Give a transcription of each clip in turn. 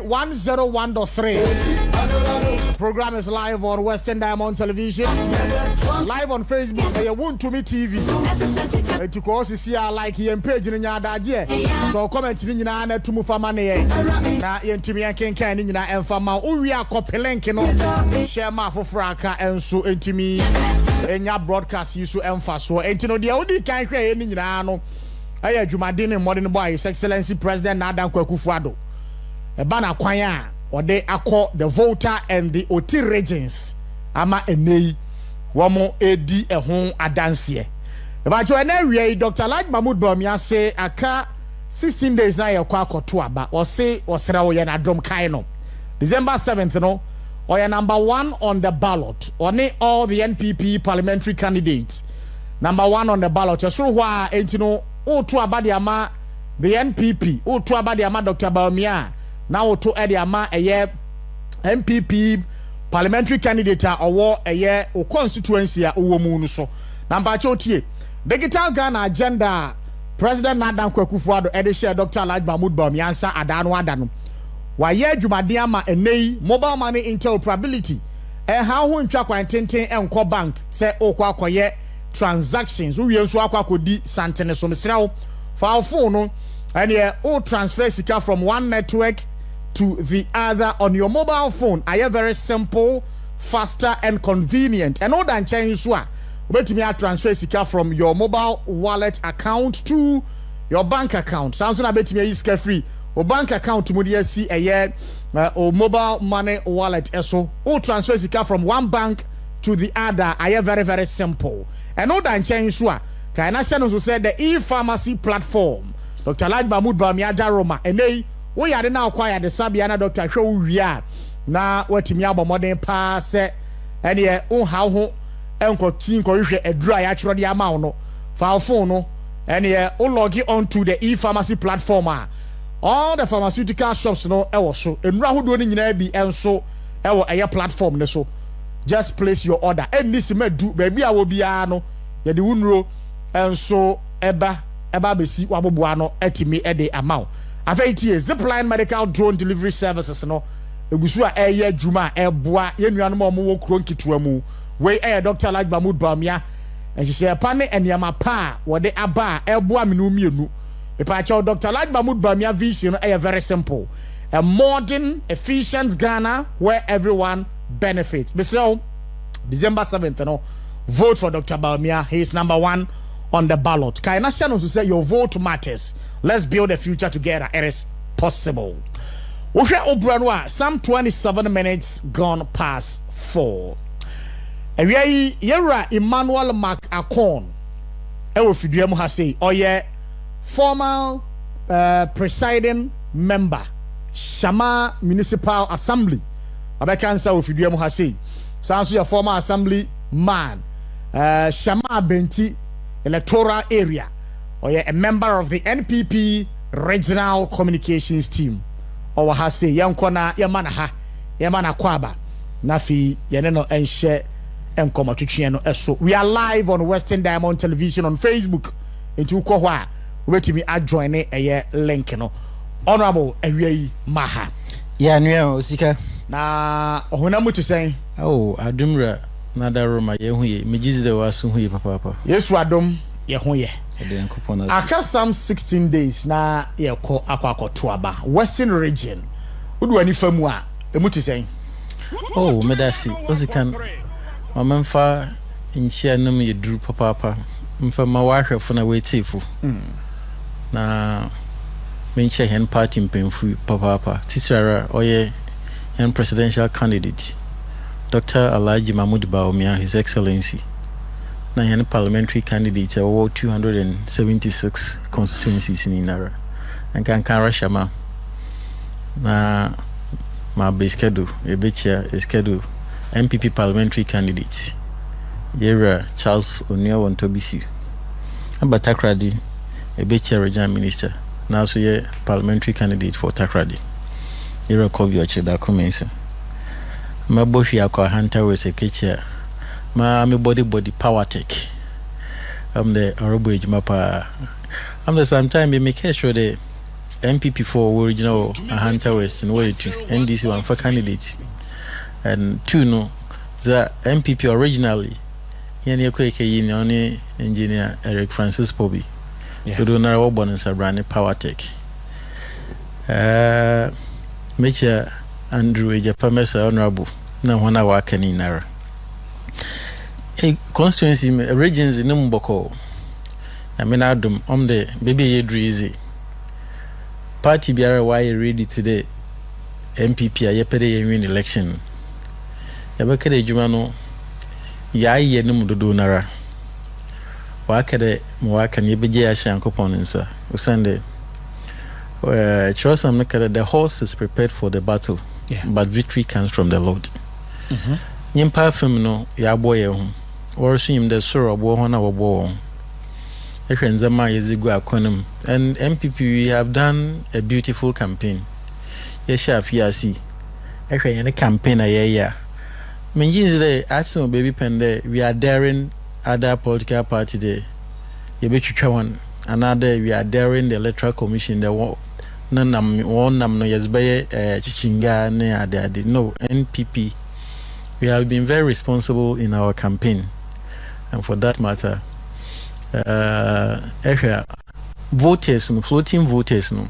101.3. Program is live on Western Diamond Television, live on Facebook. You want to meet TV. To course see like here page in your daje. So comment in your na to move money. Na yentimi ankenkan ni nyina emfama. Uwi akope link no. Share ma for fraka enso entimi enya broadcast yiso emfa so. Entino de odi kan hwe ni nyina no. Aya dwumadene modern boy His Excellency President Nadan Kwakufuado. Eba na kwan a ode akọ the Volta and the Oti regions ama enei womo edi ehun adanse. Eba jo na wie Dr. Laj Mahmoud Bawumia say aka 16 days na ye kwa akoto aba. O say osra wo ye na drum kai no. December 7th no or number 1 on the ballot. Oni all the NPP parliamentary candidates. Number 1 on the ballot. So wha entino o to abade ama the NPP. O to abade ama Dr. Bawumia. Now to edi ama eye MPP parliamentary candidate or eye o constituency a owo mu no so. Number 2 Digital Ghana agenda President Nadan Kwakufuado edi share Dr. Laj Mahmoud Bawumia ansa adano adano. Wa ye dwumade ama enei mobile money interoperability how ho ntwa kwantenten enko bank se okwa akoye transactions wo nso akodi santene so mesrawo fa phone no and o transfer sika from one network to the other on your mobile phone. Are very simple, faster and convenient. And all that change so obetimi a transfer sika from your mobile wallet account to your bank account. Sounds na betimi is free. O bank account mu dey see o mobile money wallet eso. O transfer sika from one bank to the other. Are very very simple. And all that change so can I say the e-pharmacy platform. Dr. Laj Mahmoud Bawumia Jaroma enei wo yade na acquire the sabia na Dr. Hwe wia na watimi abomodin pa se ene wo haw ho enkoti nkohwe adura ya kyerode ama wo no fa phone no ene wo log on to the e-pharmacy platform all the pharmaceutical shops no ewo so enura hodo ni nyina bi enso ewo eye platform ne so just place your order eni se madu ba bia wo bia no yade wunro enso eba besi waboboa no etimi ede amount afeiti zipline medical drone delivery services no egusu a eye adwuma eboa yenuanom omo wo kro nkitwa mu we Dr. Laj Mahmoud Bawumia enhye pa ne eniama pa wode aba eboa menu mienu mepa cha Dr. Laj Mahmoud Bawumia vision no very simple, a modern efficient Ghana where everyone benefits. Mr. December 7th no vote for Dr. Bawumia. He is number 1 on the ballot. Kaina channel to say your vote matters. Let's build a future together. It is possible. Oshe Obranwa, some 27 minutes gone past 4. Ewi yera Emmanuel Mark Akon. Ewo fiduemu ha say oye former presiding member Shama Municipal Assembly. Abekansa wo fiduemu ha say. Sanso your former assembly man Shama Benti electoral area or a member of the NPP regional communications team or has say yankona yamana ha yamana kwaba nafi yeneno enhye enkoma twetwe no eso. We are live on Western Diamond Television on Facebook into ko ho a obetimi adjoin eye link no honorable awiei maha ya nua osika na ohuna mutu sen adumra na daroma ye hu ye mejize waso hu ye papa yesu adom ye hu ye aka some 16 days na ye ko akwakoto aba western region udu ani famu a emutu sen medasi osikan mamfa nchia nam ye duru papa mfa ma wahwefo na wetifu na menche hen party mpemfu papa tisara oye hen presidential candidate Dr. Alhaji Mahmoud Bawumia, His Excellency. Na hen parliamentary candidate over 276 constituencies in Inara. And can Shama. Na ma be schedule, a betcha schedule MPP parliamentary candidate. Yera Charles Onia want to be see. Aba Takradi, a betcha regional minister. Now so ye parliamentary candidate for Takradi. Yera Kobi Ocheda commence. My boshi akwa hunter was a kitchen. I'm a body power tech. I'm the honorable mapa. I'm the sometime be make sure the MPP for original Hunter West and way to NDC one for candidates. And two no the MPP originally yani kweke yini oni engineer Eric Francis Pobi. We do not have one in Sabrani Power Tech. Mecha Andrew Ejapamesa Honorable na wana waka ni nara. A constituency regions in Mboko. I mean Adam the baby ye drizy. Party biara why ready today MPP a yepede win election. Yabakade jumano ya ye num dodo nara. Wakade mwaka ni beje ashankopon nsa. Usande Chirosam nakada the horse is prepared for the battle, but victory comes from the Lord. Nyimpa fem no ya boye ho. Worship him the soro bo ho na wo bo. Ehwenzama yezigu akonem. And MPP we have done a beautiful campaign. Yesha afiasi. Ehwe yene campaign ayeya. Menjinze de As3m baby pende we are daring other political party there. Yebetwitwa one. Another we are daring the electoral commission the one nam no yesbeye chichinga ne ade no NPP. We have been very responsible in our campaign, and for that matter voters no floating voters no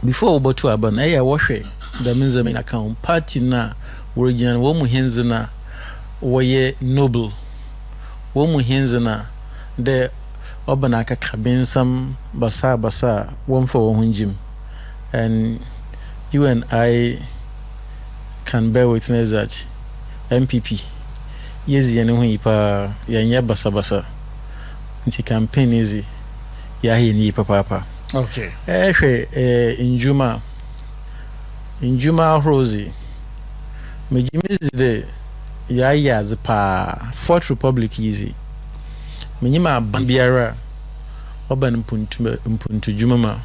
before we to aban wahwe the means in account party na original wo mu henze na woye noble wo mu henze na the obana kaka bensam basa one for hunjim. And you and I can bear witness that MPP yezi yene hu ipa yanya basa nti campaign easy ya hi ni papa. Okay. Injuma Rosie mejimizi de ya zipa Fourth Republic easy menyima bambiara oban mpuntu jumama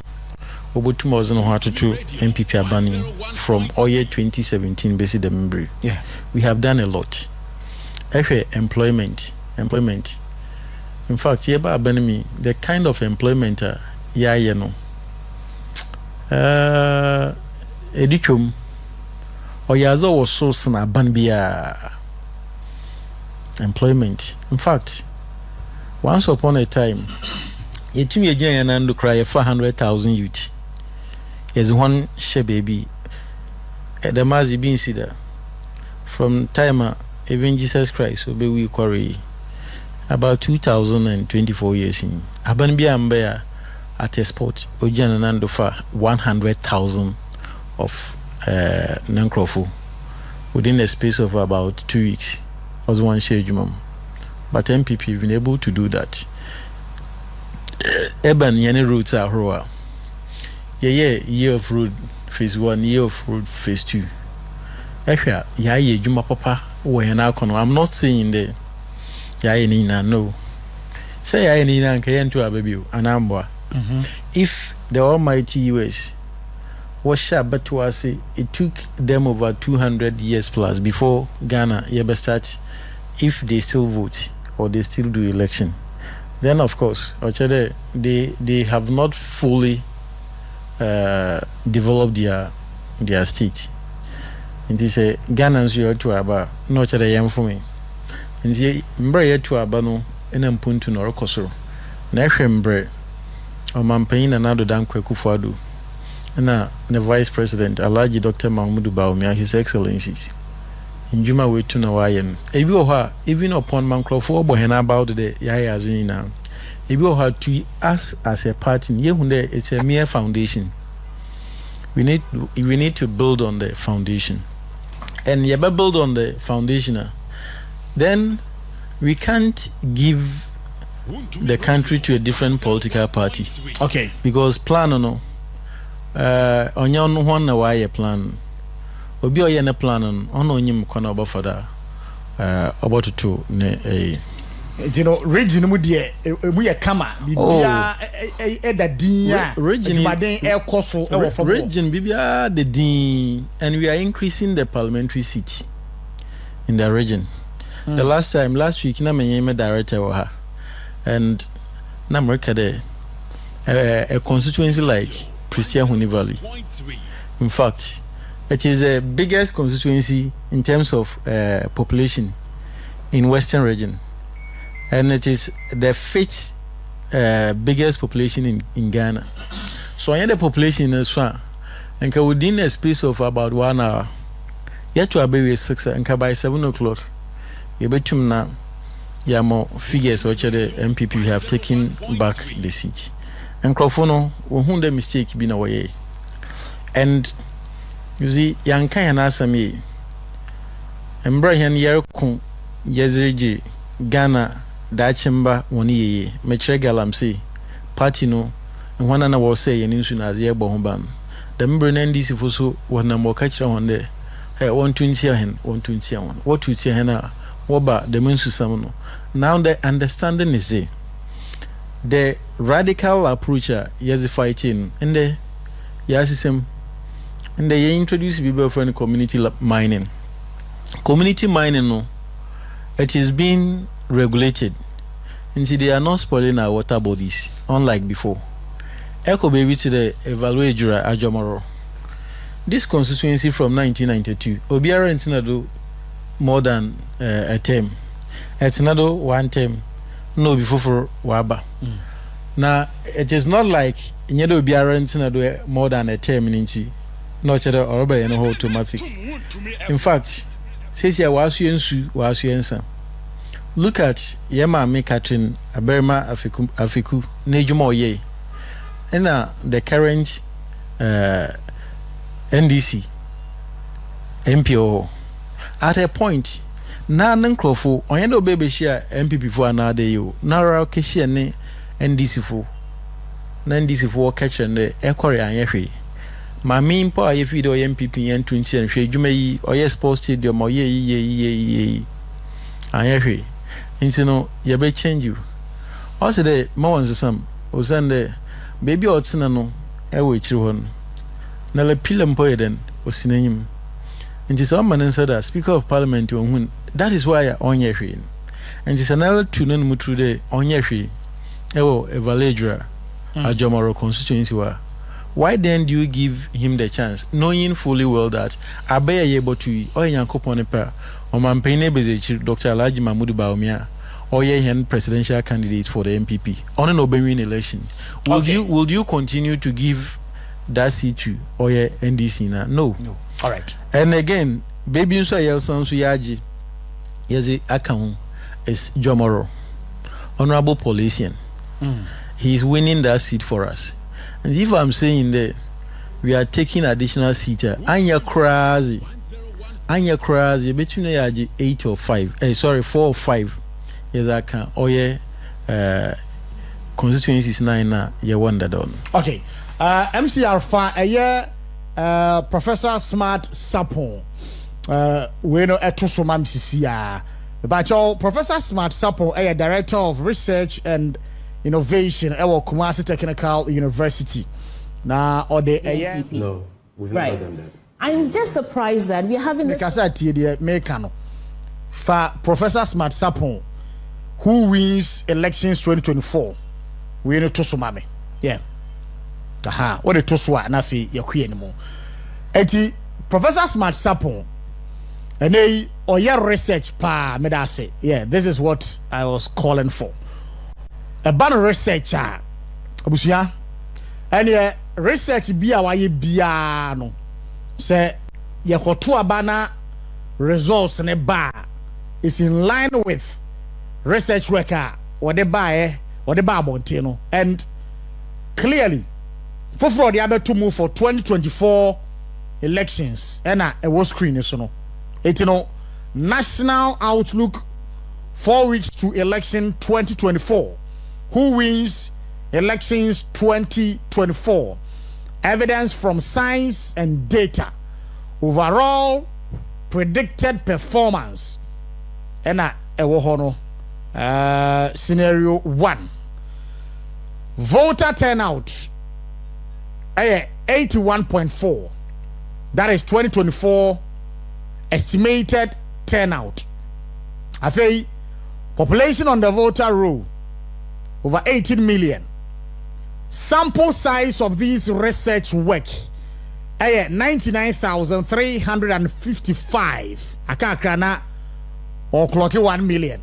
obotuma was no hard to MPP abaning from year 2017 basic the memory. We have done a lot. Employment. In fact, yeba abanimi the kind of employment edichum oyazo was so sana banbia employment. In fact, once upon a time yetumi agyan na ndo cry 400,000 youth. Is one she baby the mazi bin sida from time even Jesus Christ will be we quarry about 2024 years in aban bia mbea at a sport ojan nando for 100,000 of nankrofu within a space of about 2 weeks was one shade mum. But MPP been able to do that. Eban yene routes are hoa. Year of road phase 1, year of road phase 2. Ehwa ye juma papa we na kono. I'm not saying the ye ni na no. Say ye ni na nka yentu ababiu anambwa. If the almighty US was sharp but was it took them over 200 years plus before Ghana ever start if they still vote or they still do election. Then of course they have not fully develop their state. And they say Ghanans you to aba no chada yam for me. And say mbre ye to aba no ena mpuntu no rokosoro. Na ehwe mbre o mampanyin na do dan kwaku fado. Na the vice president Alhaji Dr. Mahmudu Bawumia his excellencies. Njuma we to na wayen. Ebi o ha even upon mankrofo obo hena about the yaya azuni na. Ebi o ha to us as a party yehunde it's a mere foundation. We need to build on the foundation. And yeba build on the foundation. Then we can't give the country to a different political party. Okay. Because plan no onyon ho na wa ye plan. Obi oye na plan no ono onyim kwana obafada obotutu ne you know region mu de mu ye kama bibia da din ya region ekoso e wo region bibia the din, and we are increasing the parliamentary seat in the region. The last week na menye director wa ha, and na America there a constituency like Prisia Huni Valley. In fact, it is the biggest constituency in terms of population in Western region, and it is the fifth biggest population in Ghana. So I had the population in Swan, and within a space of about 1 hour, yet to be 6 and by 7 o'clock, you bet now. Yeah, more figures which the MPP have taken back the seat. And Crofono, who the mistake been away. And you see, young Kayan Asami, and Brian Yerkun, Yazreji, Ghana, Dachemba, 1 year, Metre Galamse, Patino, and one another will say, and in as year Bohomban. The member NDC for so one number catcher on there. Hey, 1 to cheer him, 1 to cheer one. What to cheer him? Woba the Mensu Samono. Now the understanding is the radical approach yes fighting and the As3m and they introduce people for community mining. Community mining no, it is being regulated. And see they are not spoiling our water bodies, unlike before. Echo baby to the evaluate jura Ajomoro. This constituency from 1992, Obiara Intinado more than a term. It's another 1 term. No before for Waba. Now it is not like Nyedo Biarant more than a term in Inchi. Not at all or no automatic. In fact, says ya was you answer. Look at Yama me Catherine Aberma Afiku Nejumo ye. And the current NDC MPO. At a point, na Nankrofo, on your baby share MPP for another you, Nara Kishia ne NDC for NDC for catcher and the Equary and Yefi. My main power if you do MPP and 20 and shade you may or yes sports stadium or ye. And Yefi. And you know, you may change you. Also, the more some was the baby or Sinano, a witch one. Nella Pillam Poeden was in him. And this one man said that Speaker of Parliament that is why on Yefi. And this another tune mutrude on Yefi. Ewo Evaledra Ajomoro constituency. Why then do you give him the chance, knowing fully well that Abeya able to or Yankoponepa or Mampene Bezich Dr. Alaji Mahmoud Baumia or Yehan presidential candidate for the MPP on an Obewin election? Will you continue to give that seat to or NDC now? No. All right. And again, baby Unsa Yelson Suyaji Yazi account is Jomoro, honorable politician. He is winning that seat for us. And if I'm saying that we are taking additional seat, Anya crazy, between 8 or 5, 4 or 5. Yes, I can. Oh yeah, constituencies 9 you wonder done. Okay, MCR fa a year. Professor Smart Sapon, we know etuso mam sisia. But Professor Smart Sapon, a director of research and innovation at Kumasi Technical University. Now, or the no, we've never done that. I'm just surprised that we're having this. Mekano for Professor Smart Sapon, who wins elections 2024. We know to mame. Yeah. Aha, what the toswa na fi yakwe anymore. Eti Professor Smart Sapon and or your research pa me da say. Yeah, this is what I was calling for. A ban researcher abusia and research bia wa ye bia no say ye koto abana results ne ba is in line with research worker what they buy bontino and clearly for the able to move for 2024 elections and a was screen so no it national outlook 4 weeks to election 2024. Who wins elections 2024? Evidence from science and data. Overall predicted performance. And scenario 1. Voter turnout 81.4. That is 2024 estimated turnout. I say population on the voter roll over 18 million. Sample size of this research work 99,355. Akakana or clock 1 million.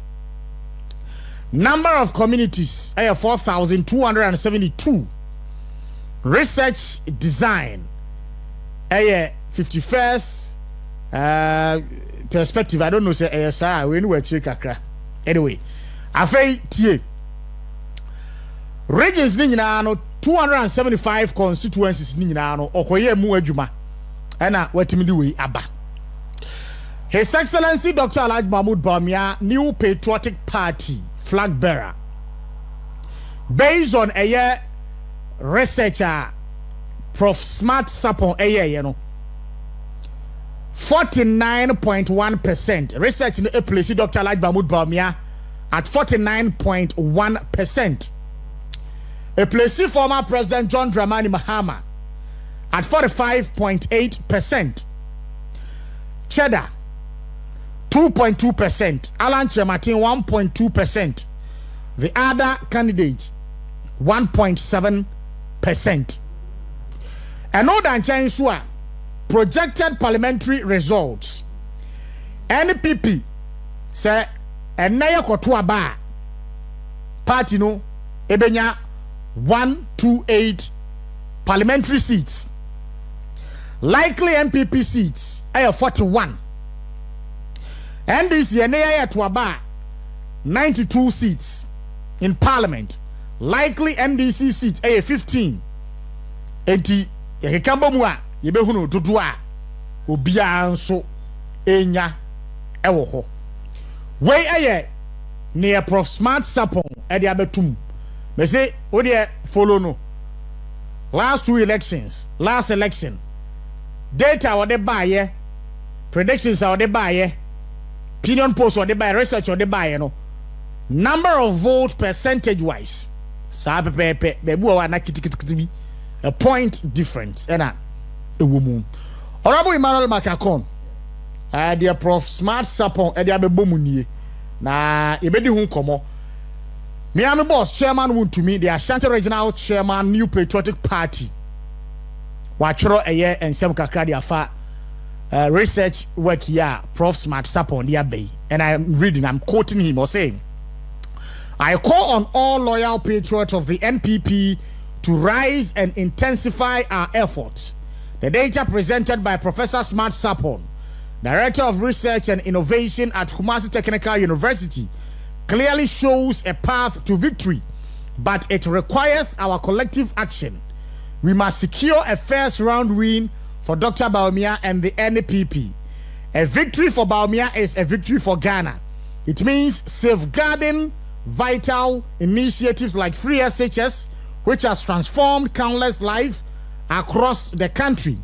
Number of communities 4,272. Research design 51st perspective. I don't know say ASR we no check kakra. Anyway, afei tie regions ni nyina no 275 constituencies ni nyina no okoye mu adwuma ena watimi di we aba. His Excellency Dr. Alhaji Mahmoud Bawumia, New Patriotic Party flag bearer, based on a year researcher Prof Smart Sapon you know 49.1%. Research in a place Dr. Alhaji Mahmoud Bawumia at 49.1%. A place former President John Dramani Mahama at 45.8%. Cheddar 2.2%. Alan Chematin 1.2%. The other candidates 1.7%. And no than Chainsuwa projected parliamentary results. NPP say enaya kotoa ba party no ebenya 128 parliamentary seats. Likely MPP seats are 41. NDC enaya to aba 92 seats in parliament. Likely NDC seats are 15. Enti yekambo mu a yebehunu dodo a obia nso enya ewo ho. Wey aye near Prof Smart Sapon e de abetum. Me say wo de follow no. Last election data wo de baye, predictions are de baye, opinion polls or de baye, research or de baye no. Number of votes percentage wise sa pepe be bu wa na kitikiti a point difference ena ewumu. Honorable Emmanuel Makakon dear Prof Smart Sapon e de abebomu nie na ebedi hu komo. Me am boss chairman won to me the Ashanti regional chairman New Patriotic Party wachoro eye ensem kakra de afa research work here Prof Smart Sapon dia bay, and I'm quoting him or saying, I call on all loyal patriots of the NPP to rise and intensify our efforts. The data presented by Professor Smart Sapon, Director of Research and Innovation at Kumasi Technical University, clearly shows a path to victory, but it requires our collective action. We must secure a first round win for Dr. Bawumia and the NPP. A victory for Bawumia is a victory for Ghana. It means safeguarding vital initiatives like Free SHS, which has transformed countless lives across the country.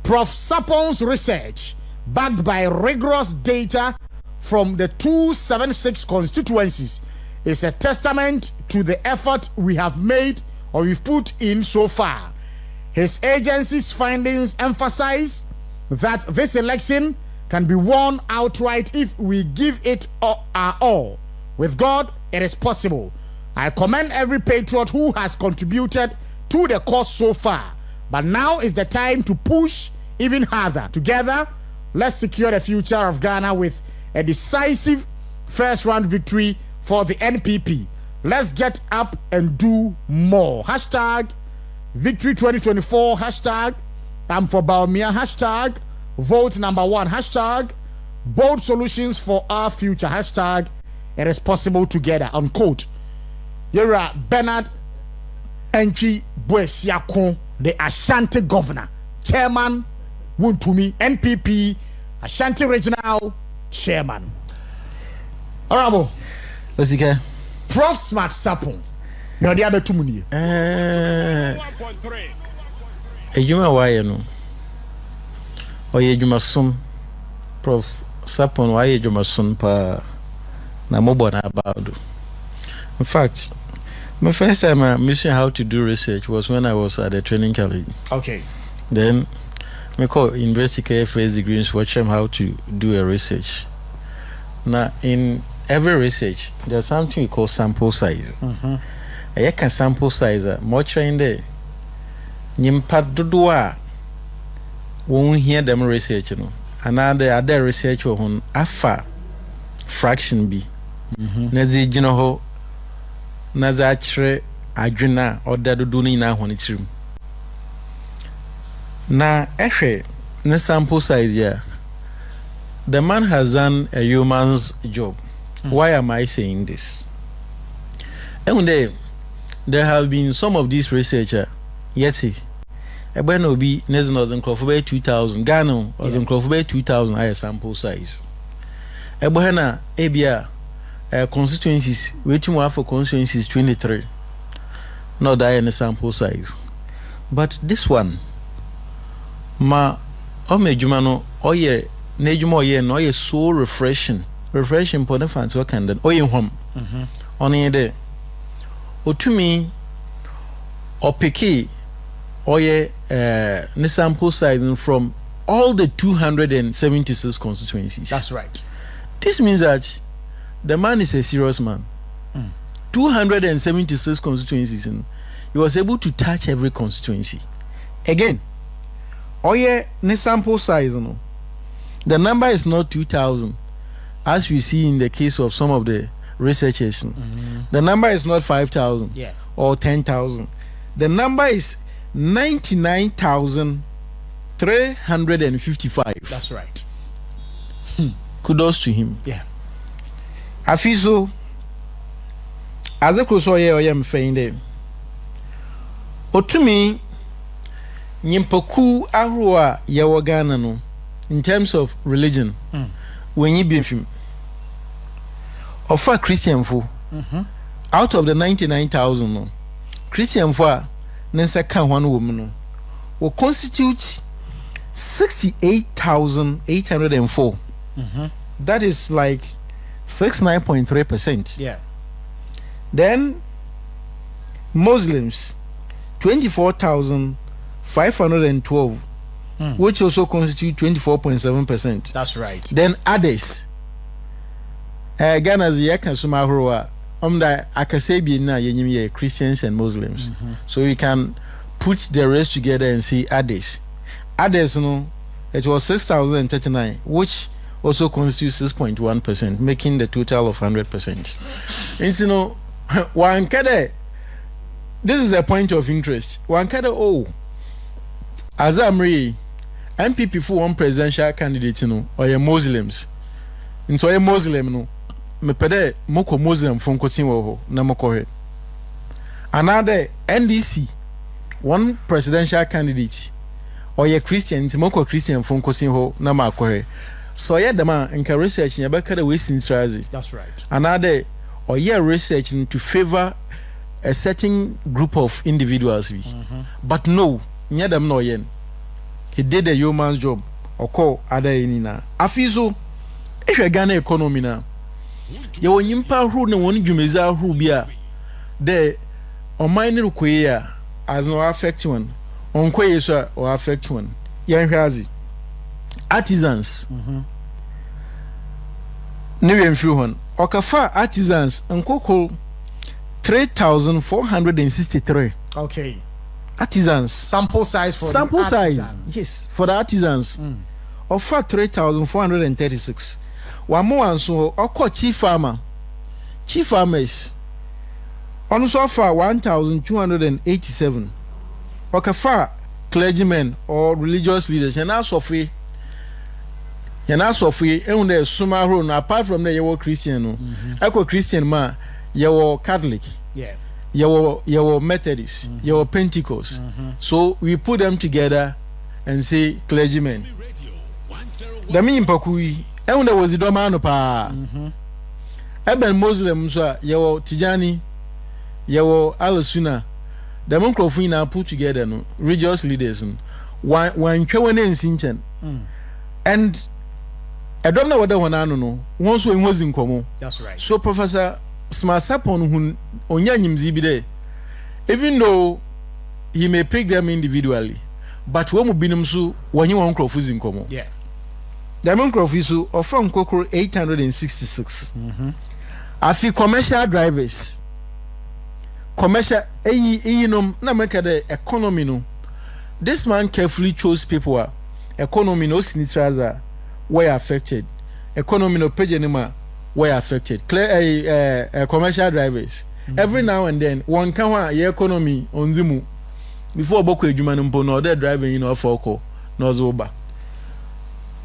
Prof. Sapon's research, backed by rigorous data from the 276 constituencies, is a testament to the effort we have made or we've put in so far. His agency's findings emphasize that this election can be won outright if we give it our all. With God, it is possible. I commend every patriot who has contributed to the cause so far. But now is the time to push even harder. Together, let's secure the future of Ghana with a decisive first round victory for the NPP. Let's get up and do more. Hashtag Victory 2024. Hashtag I'm for Bawumia. Hashtag vote number 1. Hashtag bold solutions for our future. Hashtag it is possible together. Unquote. Yera Bernard Enchi Boesiakon, the Ashanti governor, chairman, Wuntumi, NPP, Ashanti regional chairman. Honorable. Osika. Prof Smart Sapon. No dia betumuni. Ejuma waye no. Oye ejuma sum. Prof Sapon waye ejuma sum pa na mobona about. In fact, my first time I missing how to do research was when I was at the training college. Okay. Then me call university first degrees watch them how to do a research. Now in every research there's something we call sample size. ka sample size mo train there nyimpa dodo a won hear them research no another other research on afa fraction bi na zi gina ho na za kire adwena oda dodo ni na hone tirim na ehwe na sample size ya the man has done a human's job. Why am I saying this? And there have been some of these researchers yet Ebe no bi nezen was in Crawford 2000 Ghana was in Crawford 2000 higher sample size. Ebe na ebia constituencies waiting for constituencies 23 not that in sample size. But this one ma omejuma no oye nejuma oye no oye so refreshing for the fans work and then oye home on de otumi opiki oye ne sample size from all the 276 constituencies. That's right. This means that the man is a serious man. 276 constituencies and he was able to touch every constituency. Again, oye ne sample size no. The number is not 2,000 as we see in the case of some of the researchers. The number is not 5,000 or 10,000. The number is 99,355. That's right. Kudos to him. Yeah. Afiso as a kusoye oyem feinde otumi nyimpoku ahroa yewo Ghana no in terms of religion when you be film of a Christian for out of the 99,000 no Christian for nensa kan one woman no will constitute 68,804 that is like 69.3%. Yeah. Then Muslims 24,512 which also constitute 24.7%. That's right. Then others Ghana's yakan sumahroa that akasebi na yenyim Christians and Muslims. So you can put the rest together and see others no it was 6,039 which also constitutes 6.1%, making the total of 100%. And you know, one kade, this is a point of interest. One kade As3m MPP for one presidential candidate, or a Muslims. And so a Muslim no, me pede moko Muslim from Kotinwo na moko. Another NDC, one presidential candidate, or a Christian, moko Christian from Kotinwo na mako. So yeah, the man in research in the wasting strategy. That's right. Another or yeah research to favor a certain group of individuals. But no, near them no yen. He did a human's job or call other inina. Afiso, if you Ghana economy now, you will impa who no one jumeza who be there on minor queer as no affect one on queer or affect one. Yang hazi. Artisans Newe mfiruhon okafa artisans nkoko 3,463. Okay. Artisans Sample size for sample the size artisans. yes for the artisans ofa 3,436. One more so oko chief farmers on so far 1,287. Okafa clergymen or religious leaders and also free and also free and the sumaro no apart from the you Christian no echo Christian ma you Catholic you Methodist you Pentecost so we put them together and say clergymen the mean pakui and there was the domano pa eben Muslim so you Tijani you Al-Sunna the microphone now put together no religious leaders one chewene nsinchen and I don't know what the one no once we was in komo. That's right. So Professor Smasapon who onyanyimzi bi there even though he may pick them individually but when we binom so when you want crofus in komo. Yeah. The microphone so often kokoro 866. Afi commercial drivers commercial na make the economy no. This man carefully chose people economy no sinitraza were affected. Economy no page anymore were affected. Clear commercial drivers. Every now and then one can your economy on zimu before boko ejuma no no they driving for call no zoba.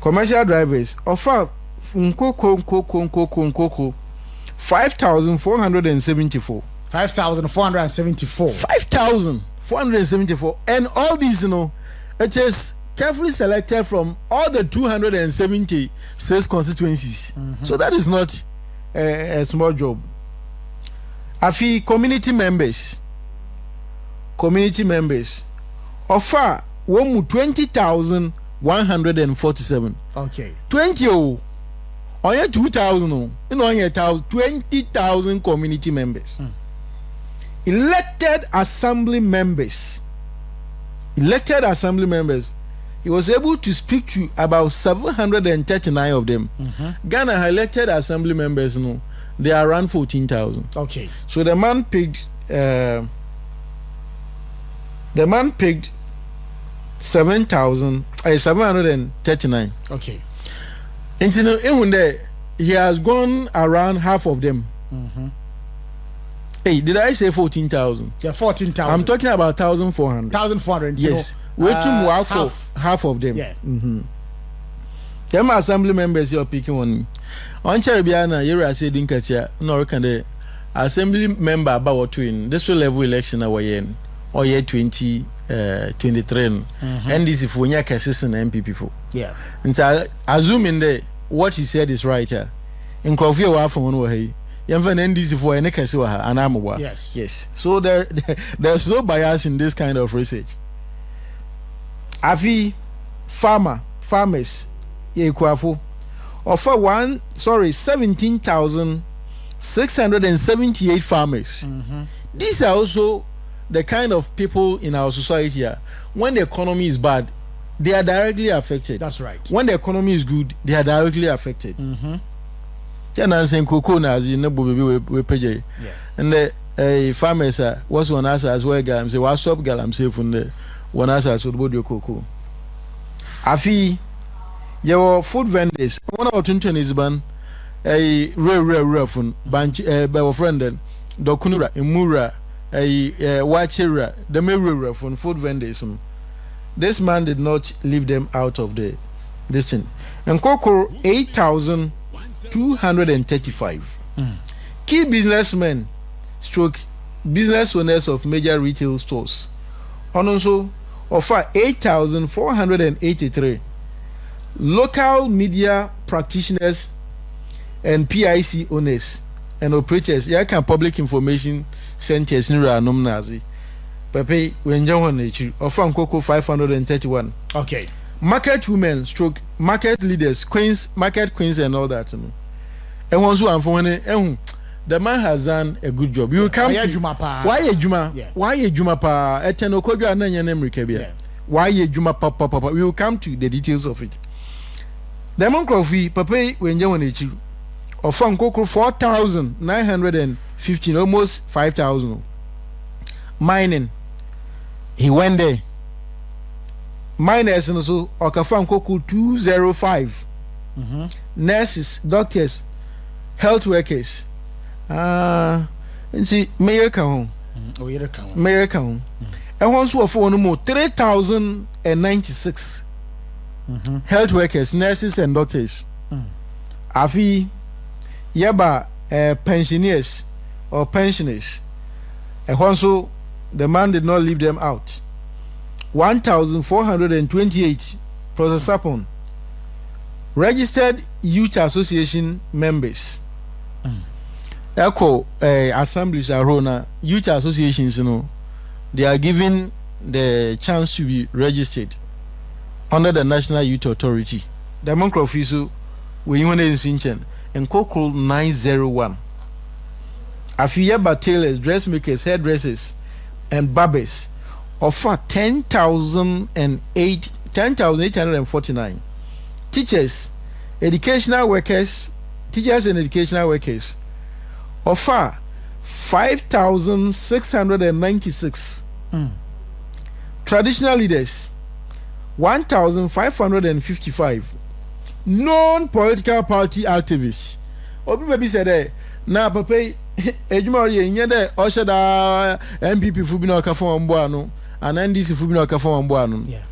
Commercial drivers offer nkoko 5,474. 5,474 and all these it is carefully selected from all the 276 constituencies. So that is not a small job. Afi community members offer 20,147. Okay. 20 on your 2,000 on your 20,000 community members. Elected assembly members. He was able to speak to about 739 of them. Ghana elected assembly members they are around 14,000. Okay. So the man picked 739. Okay. And he has gone around half of them. Hey, did I say 14,000? Yeah, 14,000. I'm talking about 1,400. 1,400. Yes. Half of them. Yeah. Them assembly members you're picking on. On Cherebiana, you said in Katia, no, can the assembly member about twin this level election away in or year 2023. NDC for your assistant MPP for. Yeah. And so assuming that what he said is right here. In Crawford, wa from one way. NDC for any Kasiwa and Amawa. Yes. So there's no bias in this kind of research. Afi farmers Yekwafo offer 17,678 farmers. These are also the kind of people in our society here. When the economy is bad, they are directly affected. That's right. When the economy is good, they are directly affected. And the farmers was one answer as well. I'm say what's up, girl? I'm safe from the one answer so about your cocoa. Afi your food vendors. One of 20 is ban a rare phone bunch by friend Dokunura Imura a Wachira the mirror phone food vendors. This man did not leave them out of the distance. And Coco 8,235. Key businessmen stroke business owners of major retail stores and also offer 8,483. Local media practitioners and PIC owners and operators public information centers in Nazi. Pepe Wenjawan offer Coco 531. Okay. Market women stroke market leaders, market queens and all that. And once you for the man has done a good job. You come why Juma? Why a Juma pa? Eteno kodwa na nyane mrikebia. Why a Juma pa? We will come to the details of it. The man Crawford Pepe Wenjawan offer Coco 4,915, almost 5,000. Mining. He went there. Miners and also Okafam Koku 205. Nurses, doctors, health workers. And see, Mayor Kaun. Mayor Kaun. And once we for no more 3,096 health workers, nurses, and doctors. Afi Yaba pensioners or pensioners. And also the man did not leave them out. 1,428 process upon registered youth association members. Echo assemblies are youth associations, they are given the chance to be registered under the National Youth Authority. The monk of Isu, we want in Sinchen and Kokol 901. Afiyaba tailors, dressmakers, hairdressers, and barbers offer 10,849. Teachers and educational workers offer 5,696. Traditional leaders 1,555. Non-political party activists. Obi baby said na papa ejumari enye de oshada MPP fu bi na okafo ambo ano and NDC fu bi na okafo ambo ano. Yeah.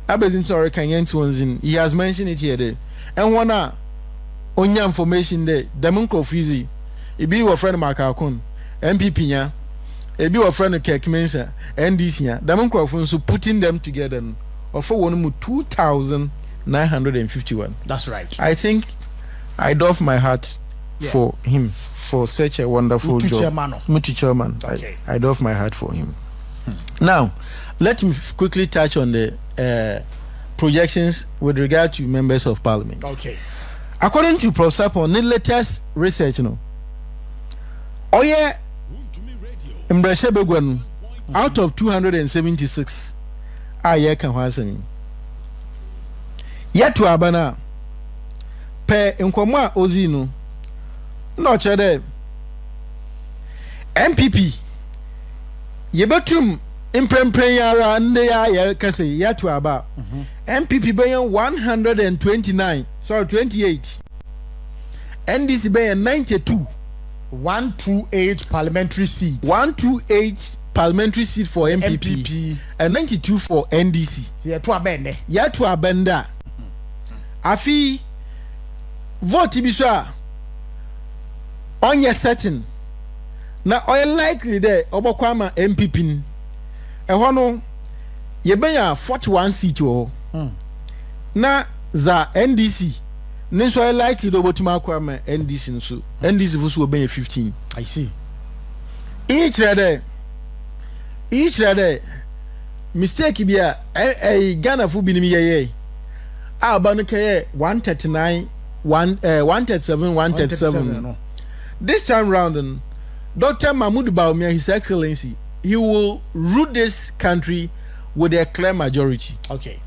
Abezin sorry kan yent wonzin. He has mentioned it here there. And wana onya information there. Democracy ebi wo friend Makakon MPP nya ebi wo friend Kekmensa NDC nya Democracy so putting them together offer one mu 2,951. That's right. I think I doff my heart for him for such a wonderful job. Mutu chairman. Okay. I doff my heart for him. Now, let me quickly touch on the projections with regard to members of parliament. Okay. According to Prof. Sapon, the latest research, Oye Mbreshe out of 276, aye kan hwasan. Yet to abana pe nkomo ozi no no chere MPP yebetum imprempren yara nde ya kase yet to aba MPP bayan 129 sorry 28 NDC bayan 92 128 parliamentary seats 128 parliamentary seat for MPP and 92 for NDC. Yet to abende. Yet to abenda. Afi vote biswa on your setting. Na oil likely there obokwama MPP. Ehono yebenya 41 seat wo. Na za NDC. Nenso oil likely do botima kwama NDC nso. NDC fusu obenya 15. I see. Each mistake bia Ghana fu binim yeye aba no keye 139 137 no. This time round Dr. Mahmoud Bawumia, His Excellency, he will rule this country with a clear majority. Okay.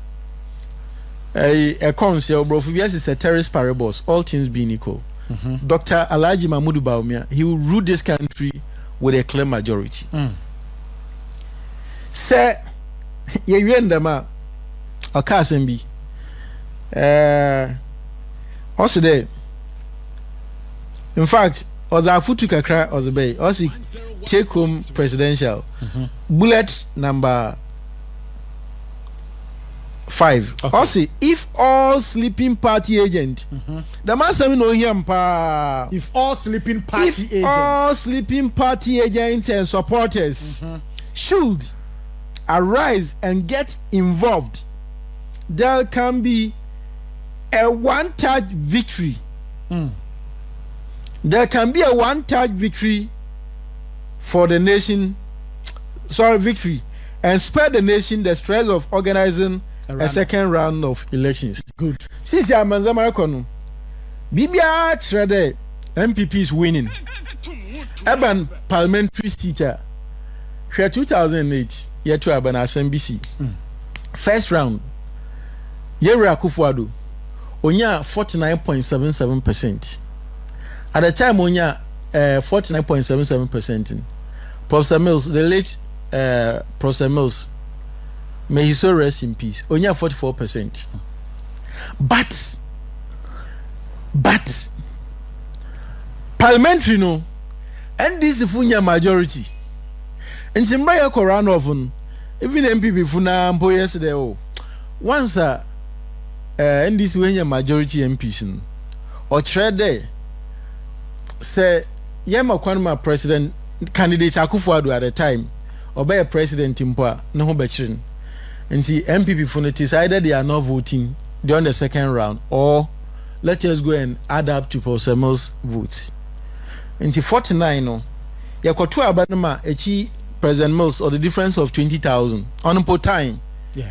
A council bro is a terrorist parables, all things being equal. Dr. Alhaji Mahmoud Bawumia, he will rule this country with a clear majority. Say ye yendama okasembi also there in fact ozafutu kakra ozebe also take home presidential bullet number 5 okay. Also if all sleeping party agent the man say no him pa if all sleeping party if agents all sleeping party agents and supporters should arise and get involved, there can be a one-touch victory. There can be a one-touch victory for the nation, victory, and spare the nation the stress of organizing a second round of elections. Good. Since ya manzama kono, Bibia trade MPP is winning. Urban parliamentary seat 2008 year to Urban SMBC. First round, Yeri Akufo-Addo onya 49.77%. At the time onya 49.77%. Professor Mills, the late Professor Mills, may he so rest in peace, onya 44%. But parliamentary no, and this is funya majority. And Zimbabwe Koran often, even MPP funa mpo yesterday once NDC when majority MPs or trade say yema kwanma president candidate Akufo-Addo at the time or be a president mpo no ho bechirin nti MPP funa decided they are not voting during the second round or let us go and add up to Posemo's votes nti 49 no yakoto abanama echi President Mills or the difference of 20,000 on time. Yeah.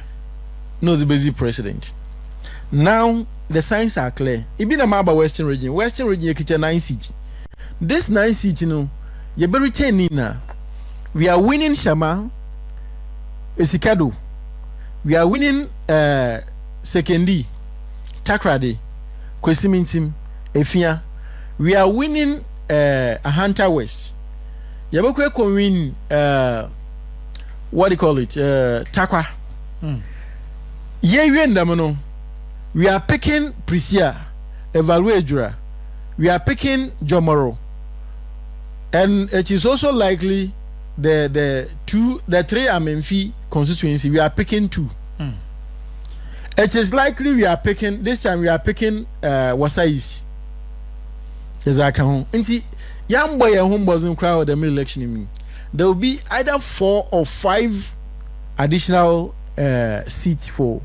No, the busy president. Now the signs are clear. It been a map Western region. Western region you 9 seats. This 9 seats, you know, you be retaining now. We are winning Shama, Esikado. We are winning Sekendi, Takrade, Kwesimintim, Efia. We are winning Ahanta West. yɛbɛkɔ convene what do you call it takwa yɛwie ndam no we are picking Prisia Evaluate we are picking Jomoro and it is also likely the three Amenfi constituency we are picking 2 it is likely we are picking this time we are picking Wasais yes I can nti young boy and home wasn't crowd the election in me there will be either 4 or 5 additional seats for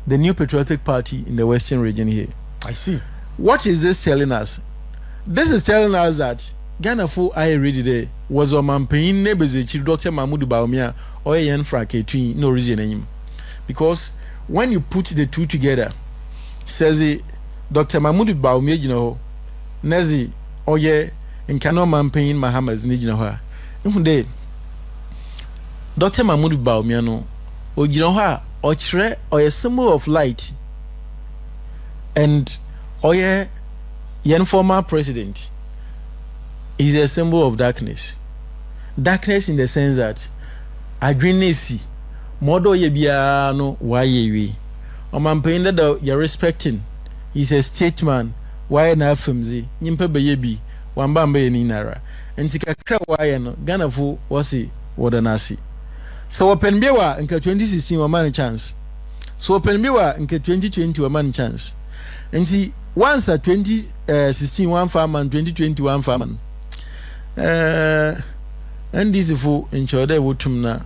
the new patriotic party in the western region here. I see. What is this telling us? This is telling us that Ghana for I ready there was a man paying neighbors Dr. Mahmoud Baumia or Yan Frake no reason anymore. Because when you put the two together, says Dr. Mahmoud Baumia, you know, Nazi or ye in Kano man paying Mahamas Nijinaha. Dr. Mahmoud Baumia no or you know her or a symbol of light and Oye, yen former president is a symbol of darkness. Darkness in the sense that adrenesi modo ye bia no why ye. Oman that you're respecting. He's a statesman. Why na filmzi? Nyimpe be ye bi. Wamba mbe ni nara. Nti kakra why no Ghana fu wasi wadanasi. So open biwa nka 2016 wa man chance. So open biwa nka 2020 wa man chance. Nti once a 2016 one farmer 2021 farmer NDC fu nchode wotum na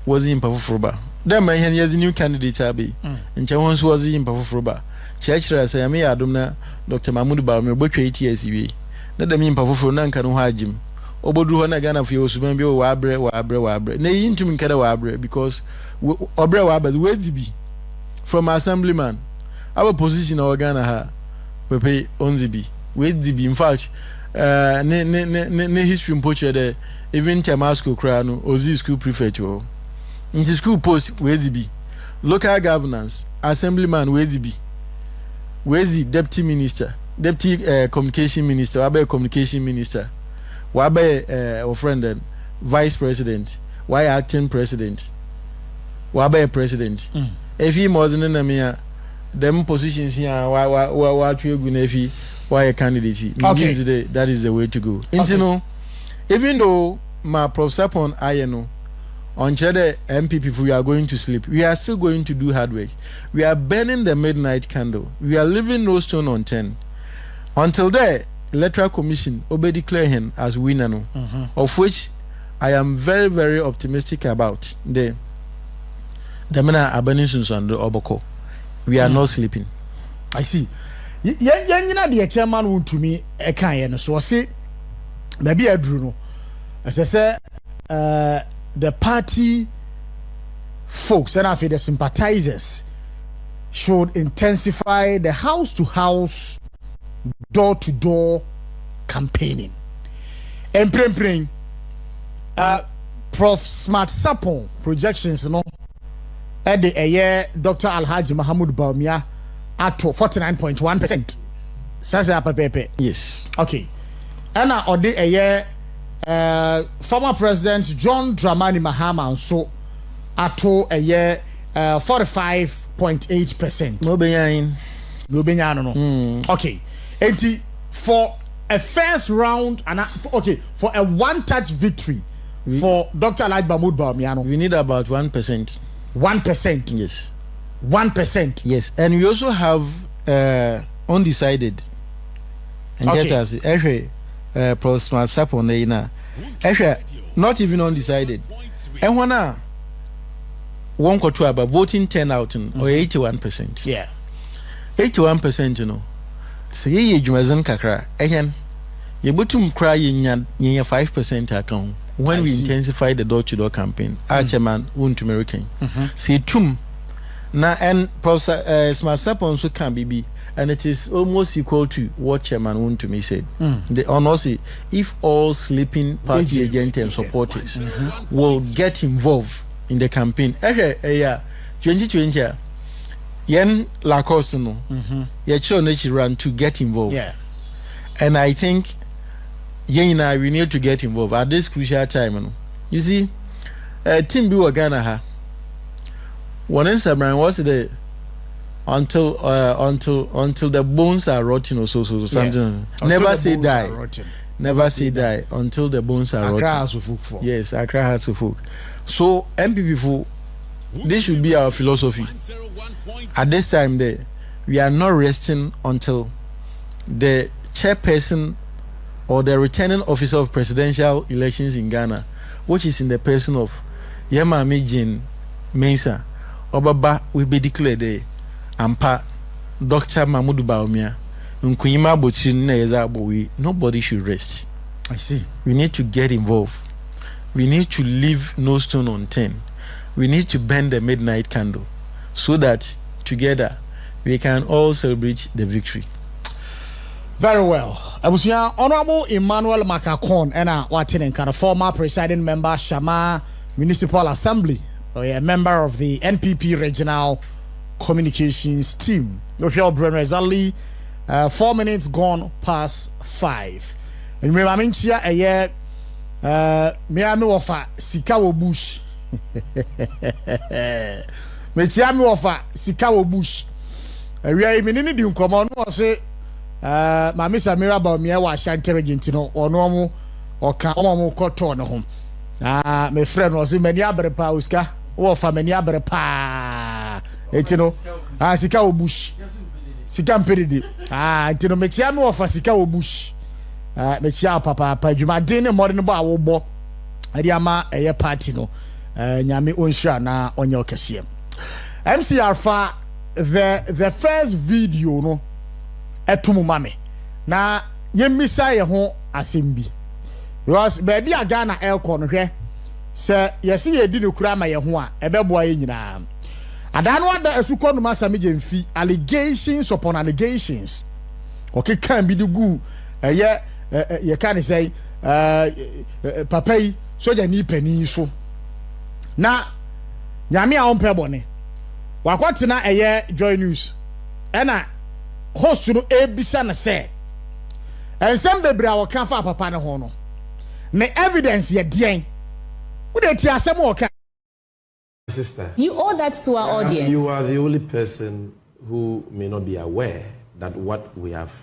was in Pafufroba. That man has a new candidate abi. Nchawon so was in Pafufroba. Church say me adom Dr. Mahmoud Baumia botwe TSV. Na da me Pafufro na nka no hajim. Obodu ho na Ghana fi osuban bi wa abre. Na yintum nkada wa abre because obre wa abre we be from assemblyman. Our position in Ghana ha pepe onzibi we be in fact ne history portrait there even Tamasco cry no ozi school prefect o in school post we be local governance assemblyman we deputy minister deputy communication minister wabe communication minister wabe our friend then vice president why acting president wabe president if he wasn't na me them positions here why to gunefi why a candidate okay. That is the way to go. Okay. You know, even though my Prof. Upon I know on the MPP we are going to sleep, we are still going to do hard work. We are burning the midnight candle. We are leaving no stone unturned. Until there, electoral commission will declare him as winner, of which I am very, very optimistic about. The mena abandoned on the Oboko. We are not sleeping. I see. Yanyina the chairman want to me a kind so I say maybe I drew no. As I say the party folks and I feel the sympathizers should intensify the house to house, door to door campaigning. And praying Prof Smart Sapon projections no at the year Dr. Alhaji Mahmoud Baumia at 49.1%. Says Pepe. Yes. Okay. And or the year former President John Dramani Mahama and so at a year 45.8%. No beyan. No beyan no. Okay. And for a first round and okay for a one-touch victory for Dr. Alhaji Mahmoud Baumia, we need about 1%. 1%. Yes. 1%. Yes, and we also have undecided. And okay. Get us actually Prosper Sapon na actually not even undecided. And when one quarter about voting turnout or 81%. Yeah. 81%, you know. So ye jumazan kakra. Again, you butum cry in 5% account. When we intensify the door-to-door campaign, our chairman won't American. See tum na and Professor Smart Sapon so can be, and it is almost equal to what chairman won't to me said. The honestly, if all sleeping party agents and supporters will get involved in the campaign, 2020, yen Lacoste no, run to get involved. Yeah, and I think yeah, we need to get involved at this crucial time. You see, team be Ghana ha. One Instagram was the until the bones are rotting or so something. Yeah. Never say die. Never say die until the bones are rotting. Accra has to folk for. Yes, Accra has to folk. So MPP for this should be our philosophy. At this time, we are not resting until the chairperson or the returning officer of presidential elections in Ghana, which is in the person of Yemami Jean Mensah, Obaba, will be declared the Ampa Dr. Mahmoud Baumia. Nobody should rest. I see. We need to get involved. We need to leave no stone unturned. We need to burn the midnight candle so that together we can all celebrate the victory. Very well. Honorable Emmanuel Makakon and a former presiding member Shama Municipal Assembly, a member of the NPP Regional Communications Team. Your brother is only 4 minutes gone past 5. And remember, I'm here a year. Miami offer Sikawo Bush. Miami offer Sikawo Bush. We are in the common say, Mammy Samira Baumia was Ashanti Regentino or normal or Kamomo Cotton home. My friend was in many other pauska or for many other pa. Etino, Sikawo Bush. Sikam Peridi. Etino Miami offer Sikawo Bush. Mechia papa dwuma den modern ba wo bo ade ama eye party no nyame onhua na onye okese MCR fa the first video no etumu mame na yemisa ye ho asembi because baby a Ghana elko no hwe se yesi ye di no kura ma ye ho a ebeboa ye nyina adano ada asukọ no masame gemfi allegations upon allegations okay can be the gu you can say papa yi soja ni pani so na nyame a ompe bone wakwatena Joy News ena host no ebisa na say ensem bebre a waka fa papa ne ho no ne evidence ye den wo de ti asem wo ka sister you owe that to our audience. You are the only person who may not be aware that what we have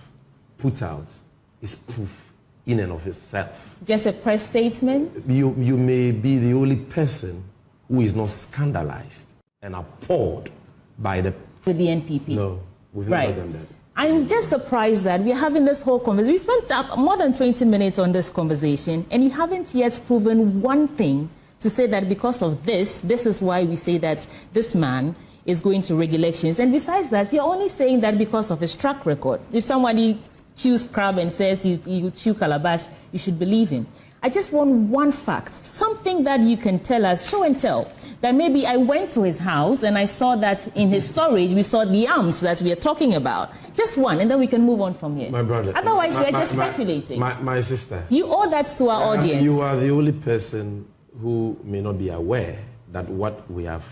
put out is proof in and of itself. Just a press statement? You may be the only person who is not scandalized and appalled by the NPP. No, we've never done that. I'm just surprised that we're having this whole conversation. We spent more than 20 minutes on this conversation, and you haven't yet proven one thing to say that because of this is why we say that this man is going to rig elections. And besides that, you're only saying that because of his track record. If somebody chews crab and says you chew calabash, you should believe him. I just want one fact, something that you can tell us, show and tell, that maybe I went to his house and I saw that in his storage, we saw the arms that we are talking about. Just one, and then we can move on from here. My brother. Otherwise, we're just speculating. My sister. You owe that to our audience. You are the only person who may not be aware that what we have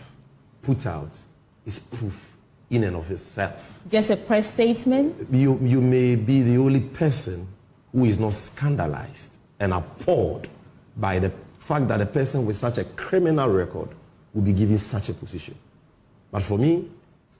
put out is proof in and of itself. Just a press statement? You may be the only person who is not scandalized and appalled by the fact that a person with such a criminal record will be given such a position. But for me,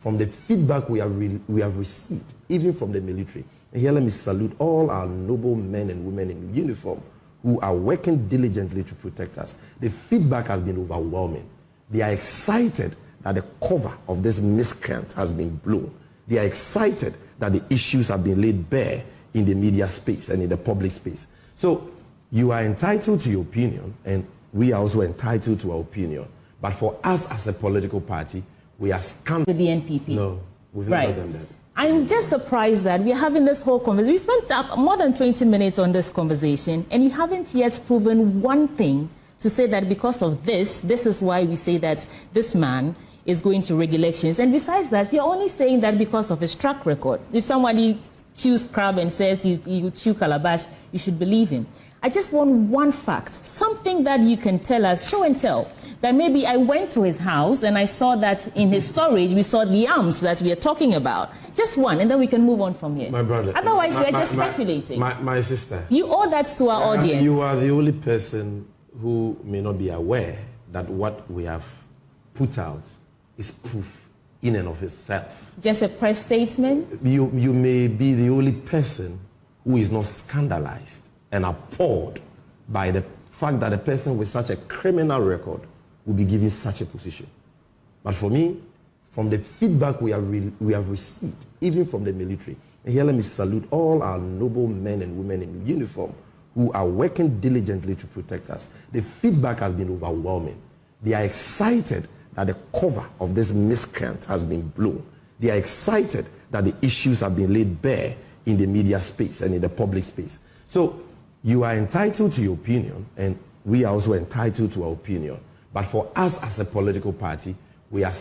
from the feedback we have received, even from the military, and here let me salute all our noble men and women in uniform who are working diligently to protect us. The feedback has been overwhelming. They are excited that the cover of this miscreant has been blown. They are excited that the issues have been laid bare in the media space and in the public space. So you are entitled to your opinion, and we are also entitled to our opinion. But for us as a political party, we are with the NPP. No, we've never done that. I'm just surprised that we're having this whole conversation. We spent more than 20 minutes on this conversation, and you haven't yet proven one thing to say that because of this is why we say that this man is going to rig elections. And besides that, you're only saying that because of his track record. If somebody chews crab and says you chew calabash, you should believe him. I just want one fact, something that you can tell us, show and tell, that maybe I went to his house and I saw that in his storage we saw the arms that we are talking about. Just one, and then we can move on from here. My brother. Otherwise, we are just speculating. My sister. You owe that to our audience. You are the only person who may not be aware that what we have put out is proof in and of itself. Just a press statement? You may be the only person who is not scandalized and appalled by the fact that a person with such a criminal record will be given such a position. But for me, from the feedback we have received, even from the military, and here let me salute all our noble men and women in uniform who are working diligently to protect us. The feedback has been overwhelming. They are excited that the cover of this miscreant has been blown. They are excited that the issues have been laid bare in the media space and in the public space. So you are entitled to your opinion, and we are also entitled to our opinion. But for us as a political party, we are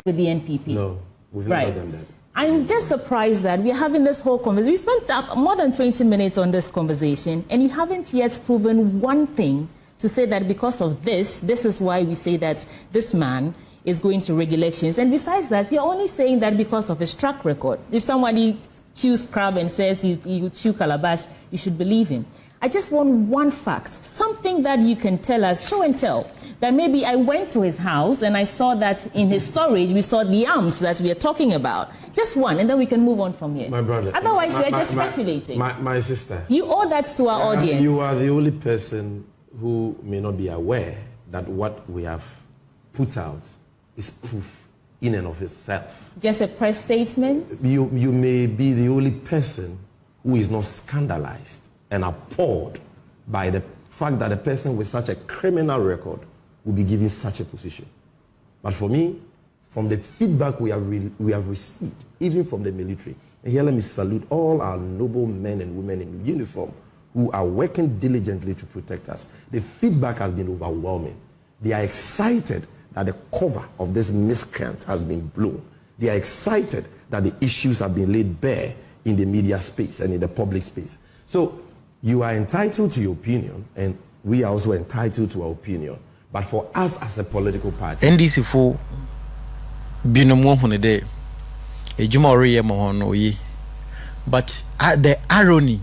with the NPP. No, we've never done that. I'm just surprised that we're having this whole conversation. We spent more than 20 minutes on this conversation, and you haven't yet proven one thing to say that because of this is why we say that this man is going to rig elections. And besides that, you're only saying that because of his track record. If somebody chews crab and says you chew calabash, you should believe him. I just want one fact, something that you can tell us, show and tell, that maybe I went to his house and I saw that in his storage we saw the arms that we are talking about. Just one, and then we can move on from here. My brother. Otherwise, we are just speculating. My sister. You owe that to our audience. You are the only person who may not be aware that what we have put out is proof in and of itself. Just a press statement? You may be the only person who is not scandalized and appalled by the fact that a person with such a criminal record will be given such a position. But for me, from the feedback we have received, even from the military, and here let me salute all our noble men and women in uniform who are working diligently to protect us. The feedback has been overwhelming. They are excited that the cover of this miscreant has been blown. They are excited that the issues have been laid bare in the media space and in the public space. So you are entitled to your opinion, and we are also entitled to our opinion. But for us as a political party, NDC for binomo hunede ejumori ye. But the irony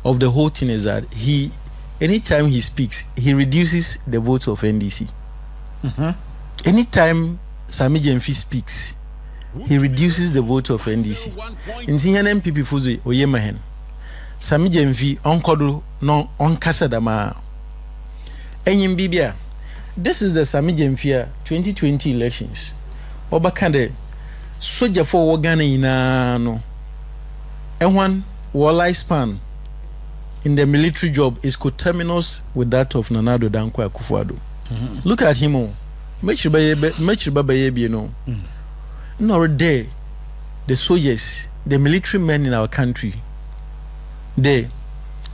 of the whole thing is that anytime he speaks, he reduces the votes of NDC. Anytime Sami Jemfi speaks, he reduces the votes of NDC. In Zihan MPP Fuzi Oyemahen, Sami Jemfi onkodo no onkasa dama. Enyim bibia. This is the Sami Jemfi 2020 elections. Obakande soja for Ghana ina no. And one lifespan in the military job is coterminous with that of Nanado Dankwa Akufo-Addo. Look at him. Make sure you know. No day, the soldiers, the military men in our country, they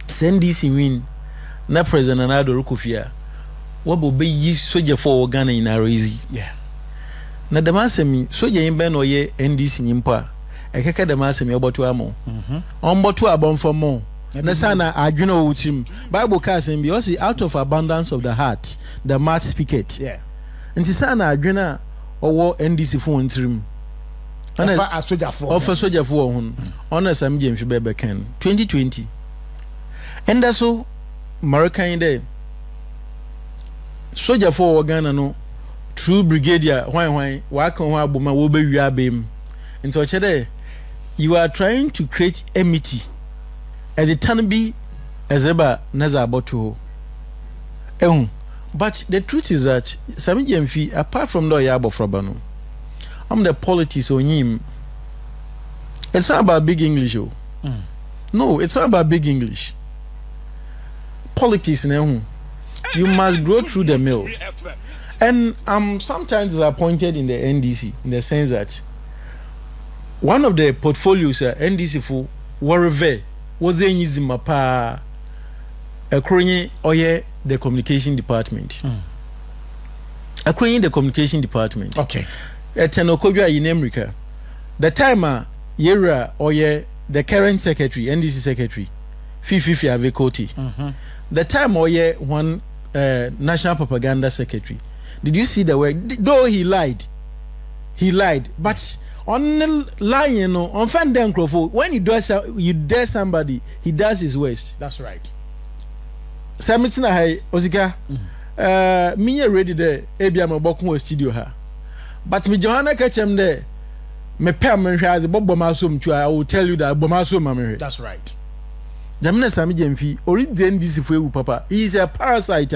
send this win. Na President Nanado Rukufia. What will be used soldier for Ghana in our easy? Yeah. Na damasemi soldier in Ben oye NDC nyimpa. Ekeka damasemi obotu amo. Ombotu abon for more. Nasana adwena wutim. Bible calls him because out of abundance of the heart, the mouth speaketh. Yeah. Nti sana adwena owo NDC fo ntrim. Ana offer soldier for hun. Ona Sami Jemfi bebe ken 2020. And so American day soldier for Ghana no true brigadier why waka ho aboma wo be wi abem. Nti o chede you are trying to create enmity as it can be as ever naza aboto. But the truth is that Sami Jemfi, apart from the Oyabo Frabano, I'm the politics on him. It's not about big English. No, it's not about big English. Politics, you must grow through the mill. And I'm sometimes disappointed in the NDC in the sense that one of the portfolios NDC for Warave was the Nizimapa Akronye Oye the communication department. Akronye the communication department. Okay. Tenokobia in America. The timer Yera Oye the current secretary, NDC secretary, Fifi Avekoti. The time Oye one national propaganda secretary. Did you see the word? Though he lied, but on the line, you know, on fan then when you dare somebody, he does his worst. That's right. Samitina hai Osika, me ready there, Abia Mabokun studio ha. But me Johanna catch him there. Me pay has a Bob Bomasum to I will tell you that Bomasum. That's right. Jamina Sami Jemfi, already NDC for papa. He is a parasite.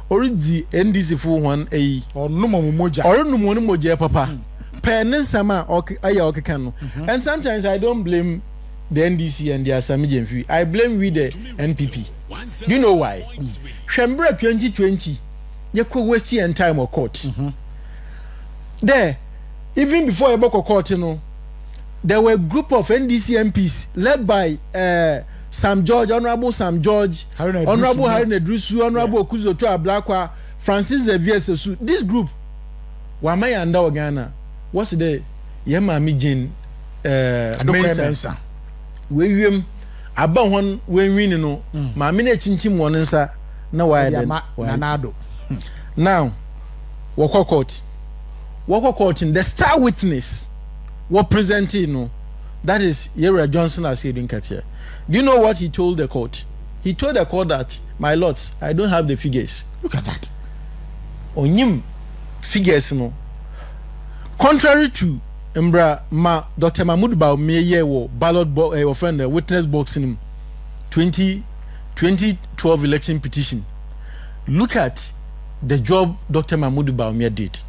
Already NDC for one a or no moja or no moja papa. Pen sama okay. And sometimes I don't blame the NDC and their Sami Jemfi. I blame with the NPP. You know why? Shambra 2020, you could waste your time or court. There, even before you book a court, you know, there were a group of NDC MPs led by Sam George, Honorable Sam George, Honorable Harry Nedrusu, Honorable Kuzo Tua Blakwa, Francis Xavier Sesu. This group, Wamaya and Ghana, what's the Yamami Jane Mensa? William Abba one when we know, Mamina Chinchim one answer. No, why Nanado. Now, Waka Court in the star witness. What presenting no, that is Yera Johnson as said in Katia. Do you know what he told the court? He told the court that, my lords, I don't have the figures. Look at that. On him figures no. Contrary to Dr. Mahmoud Bao Meye wo ballot friend witness box in him 2012 election petition. Look at the job Dr. Mahmoud Bao Meye did.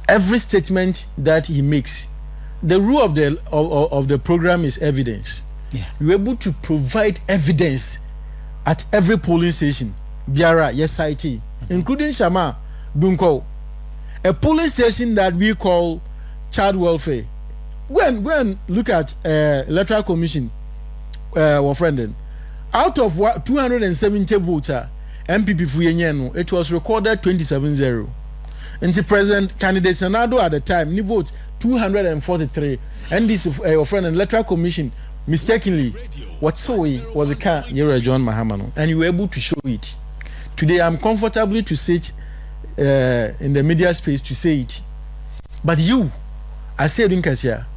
Every statement that he makes, the rule of the program is evidence. Yeah. You're able to provide evidence at every polling station. Biara, yes, IT, including Shama, Dunko, a polling station that we call child welfare. Go and look at electoral commission. Friend, out of 270 voter MPP Fuyenyeno, it was recorded 27-0. And the present candidate Senado at the time, he vote 243. And this your friend and electoral commission mistakenly what so was a car John Mahamano, and you were able to show it. Today I'm comfortably to sit in the media space to say it. But you, I said in Kasia,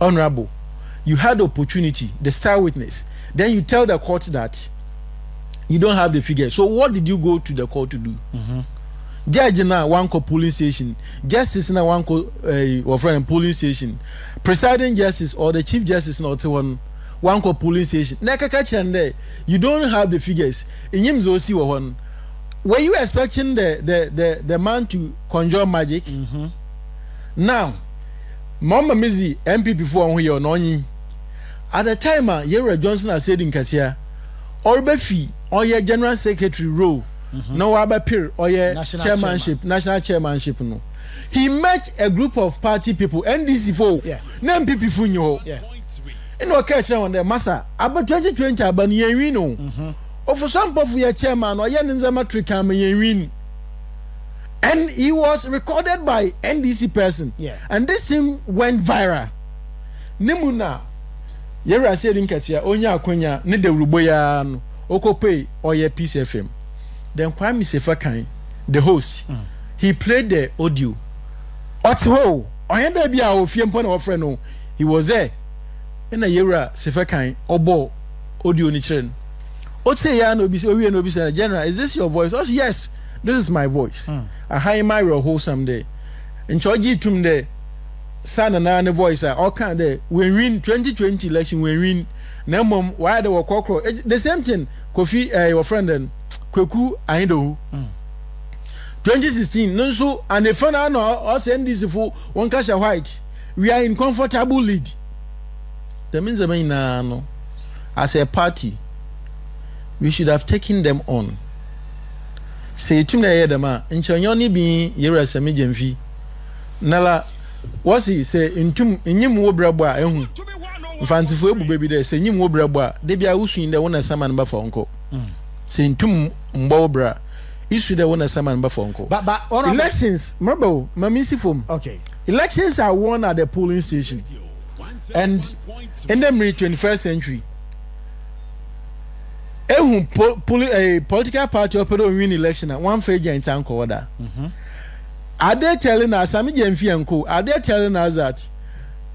honorable, you had the opportunity, the star witness. Then you tell the court that you don't have the figure. So what did you go to the court to do? Judge na one polling station, justice na one polling station, presiding justice or the chief justice not one polling station. You don't have the figures. In him zosi one. Were you expecting the man to conjure magic? Now, Mama Mizi MPP for here on at the time, Yera Johnson has said in Kasia, Orbefi or your general secretary role. No abapir or national chairmanship no. He met a group of party people NDC for name people funyo. In no catch on the massa about 2020 aban yenwino. Or for some of your chairman or yen matric win. And he was recorded by NDC person. And this thing went viral. Nemuna Yera said in Katia onya akonya ne de ruboya no okope or your Peace FM. Then Kwame Sefakan, the host, he played the audio. Otwo, I had to be our friend. He was there. In a year, Sefakan, Obo, audio nichen. Otse ya no be general. Is this your voice? Oh yes, this is my voice. I high my role someday. In Choji Tumde, son and voice. All kind there. We win 2020 election. We win. No mom. Why they were cockroach? The same thing. Kofi, your friend and. Kweku Aindo 2016 no so and the fan no us NDC for one Kasha White we are in comfortable lead. That means no as a party we should have taken them on. Say to me yedama nchonyoni bi Yera Sami Jemfi nala what's he say intum nyim wo brabo a ehu mfantifo ebu baby there say nyim wo brabo a de bia wusu inde wona sama nba fa onko say intum mbobra issue the one saman bafonko. But elections, remember, mamisi form. Okay. Elections are won at the polling station. And in the mid 21st century, a political party operate win election at one figure in town order. Are they telling us, Sami Jemfi and Co, are they telling us that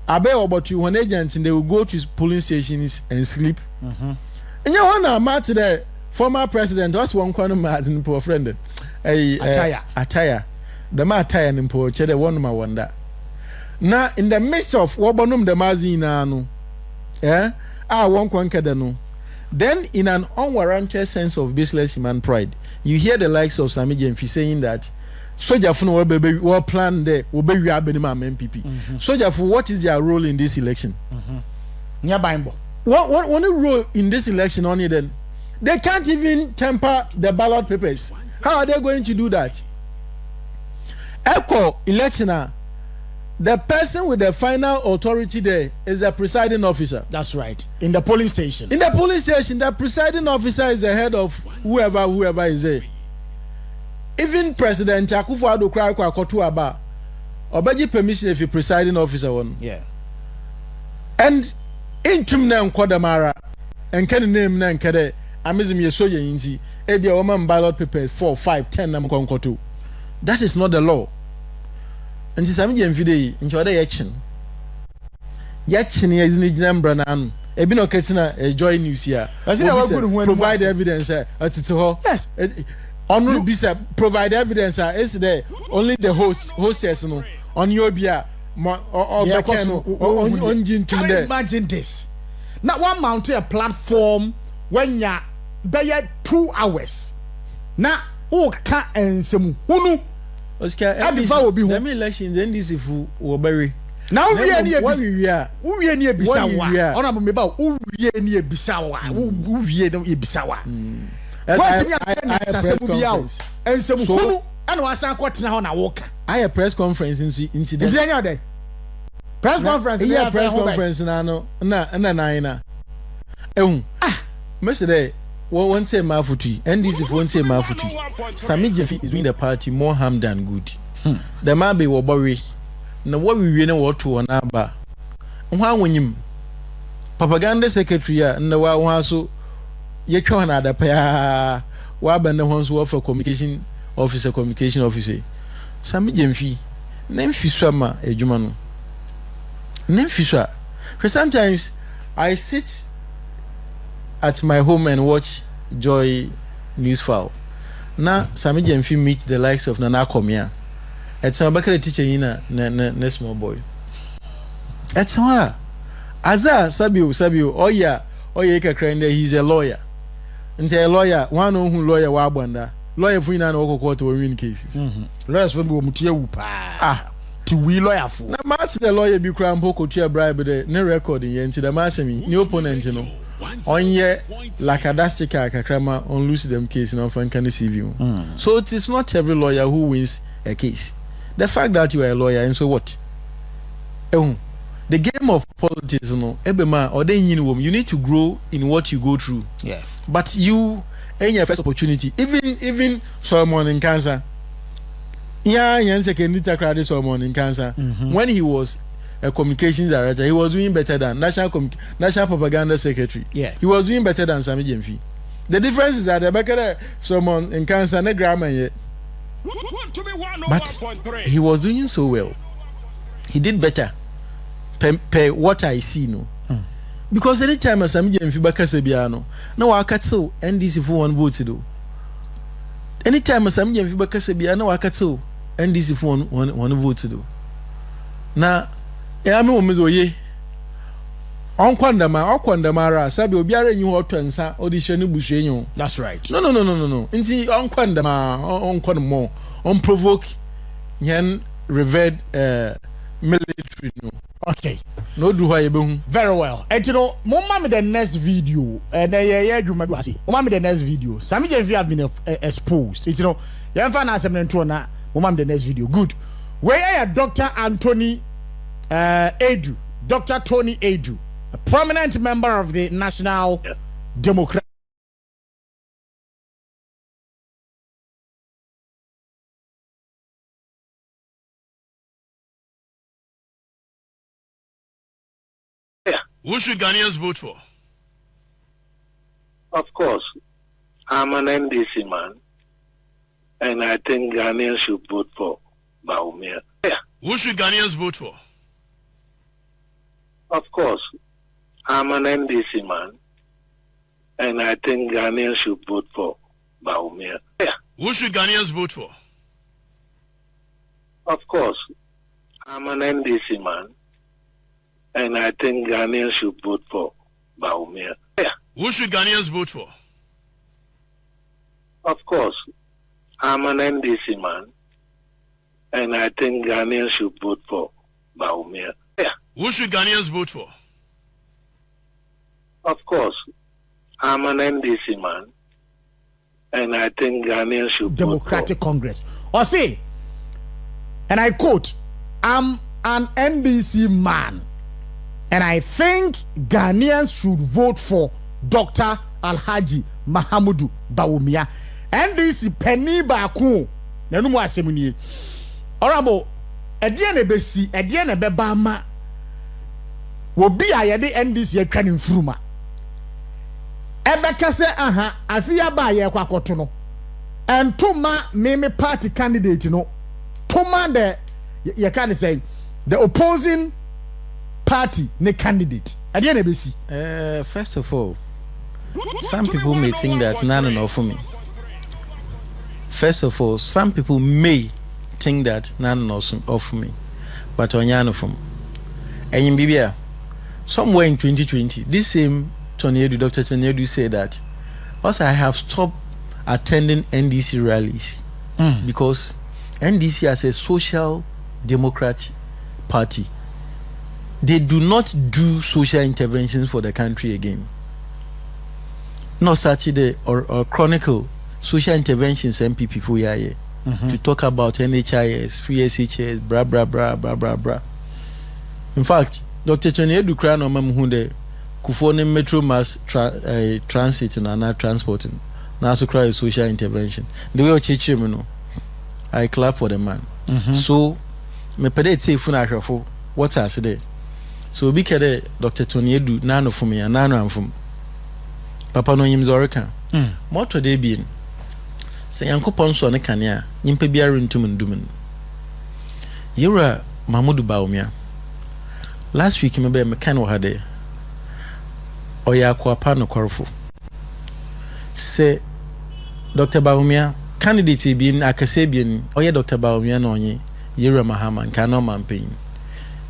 Abe about you one agents and they will go to polling stations and sleep? And you want to the former president was one corner mad in poor friend. Attire. The ma attire and poor cheddar one ma wonder. Now in the midst of Wabonum the Mazina, one conquer. Then in an unwarranted sense of businessman pride, you hear the likes of Sami Jemfi saying that Soldier for what plan there will be MPP. Soldier for what is their role in this election? What role in this election only then? They can't even temper the ballot papers. How are they going to do that? Echo electioner, the person with the final authority there is the presiding officer. That's right. In the polling station. In the polling station, the presiding officer is the head of whoever is there. Even President Akufo-Addo cry kwa kotu aba. Obeji permission if you presiding officer one. Yeah. And in tumna nkodamara enke name na nkede amizim yeso ye yinti ebia woman ballot papers 4 5 10 na mkonkotu. That is not the law. And Sami Jemfi dey ncho dey yachin ye izini ginambra na anu ebi no ketina joy news here provide evidence atiti ho. Yes. On bisa provide evidence is there only the hostess no on your bia or can you imagine this? Now one mount a platform when ya be 2 hours. Now can and some hunu Oscar let me elections NDC fu wo bury. Now we are near Bisawa. Honorable me about we are near Bisawa. We are near Bisawa. And some hunu and was a quarter na walk. I a press conference incident. Press conference. Yeah, press conference na na. Mr. Day, one say Mafuti, NDC won't say Mafuti. Sami Jemfi is doing the party more harm than good. The man be worry. Na what we know what to anaba. When him propaganda secretary and the one so ye try another pair. Wabanda ones who offer communication officer. Sami Jemfi, name Fiswama a Jumano. Name Fiswa. For sometimes I sit at my home and watch Joy News File. Now Sami Jemfi meet the likes of Nana Komia. It's a backer teacher in a small boy. It's why Aza Sabio, oh yeah, he's a lawyer. And say a lawyer, one who lawyer wabanda. Lawyer for na no court to win cases. Lawyers for mutia upa. To we lawyer for. Na match the lawyer be cram poko tia bribe the no record in yenti the masemi ni opponent no. On ye lakadastica kakrama on lose them case in often can CV. So it is not every lawyer who wins a case. The fact that you are a lawyer and so what? The game of politics no ebema or then you need to grow in what you go through. Yeah. But you in your first opportunity, even Solomon in cancer. Yeah, second credit Solomon in cancer. When he was a communications director, he was doing better than national propaganda secretary. Yeah. He was doing better than Sami Jemfi. The difference is that the backer Solomon in cancer no grammar yet. But he was doing so well. He did better. Per what I see no. Because anytime Sami Jemfi bakase biano, no wakatso NDC for one vote do. Anytime Sami Jemfi bakase biano wakatso NDC for one vote do. Na me wo mezo ye. Onkwandamara sabi obiara nyi ho twansa odi hye ne buhwe nyi. That's right. No. Nti onkwandamo on provoke nyen revered military no. Okay. No do why you very well. And you know, mama me the next video. And yeah, you might see. Mama me the next video. Sami Jemfi have been exposed. You know, you have found something to na. Mama me the next video. Good. Where are Dr. Anthony Edu, Dr. Tony Edu, a prominent member of the National Democratic. Who should Ghanaians vote for? Of course, I'm an NDC man, and I think Ghanaians should vote for Baumia. Who should Ghanaians vote for? Of course, I'm an NDC man, and I think Ghanaians should vote for Baumia. Who should Ghanaians vote for? Of course, I'm an NDC man, and I think Ghanaians should vote for Baumia. Who should Ghanaians vote for? Of course, I'm an NDC man, and I think Ghanaians should vote for Baumia. Who should Ghanaians vote for? Of course, I'm an NDC man, and I think Ghanaians should Democratic vote for Congress. Or say, and I quote, I'm an NDC man, and I think Ghanaians should vote for Dr. Alhaji Mahamudu Bawumia. NDC penny baku. Nanu mo asemuni. Honorable, edian ebesi, edian ebebama. Wobi ayede NDC atwa ne mfuruma. Ebeka se aha, afia ba ye kwakoto no. Entoma meme party candidate no. Toma the you can say the opposing party ne candidate. Edian ebesi. First of all, some people may think that none enough for me. First of all, some people may think that none enough for me, but on Yanofum. And in Bibia, somewhere in 2020, this same Dr. Toniedu said that also I have stopped attending NDC rallies because NDC as a social democrat party, they do not do social interventions for the country again. Not Saturday or chronicle social interventions MPP for here to talk about NHIS, free SHS, blah blah blah blah blah blah. In fact, Dr. Toniedu Kran or Mamhunde Kufone Metro Mass Transit and transporting. Now so cry social intervention. The way Chichimino, I clap for the man. So me pede say funa hwefo what I say. So be kede Dr. Toniedu nano for me and nano am from Papa no yim zoreka. Moto de bien. Se yankopon so ne kanea nyimpa biara ntum ndum. Yura Mamudu Bawumia. Last week me be me kan wo hade. Oya kwapa no korfo. Se Dr. Bawumia candidate bien akase bien oya Dr. Bawumia no onye Yura Mahama nka no campaign.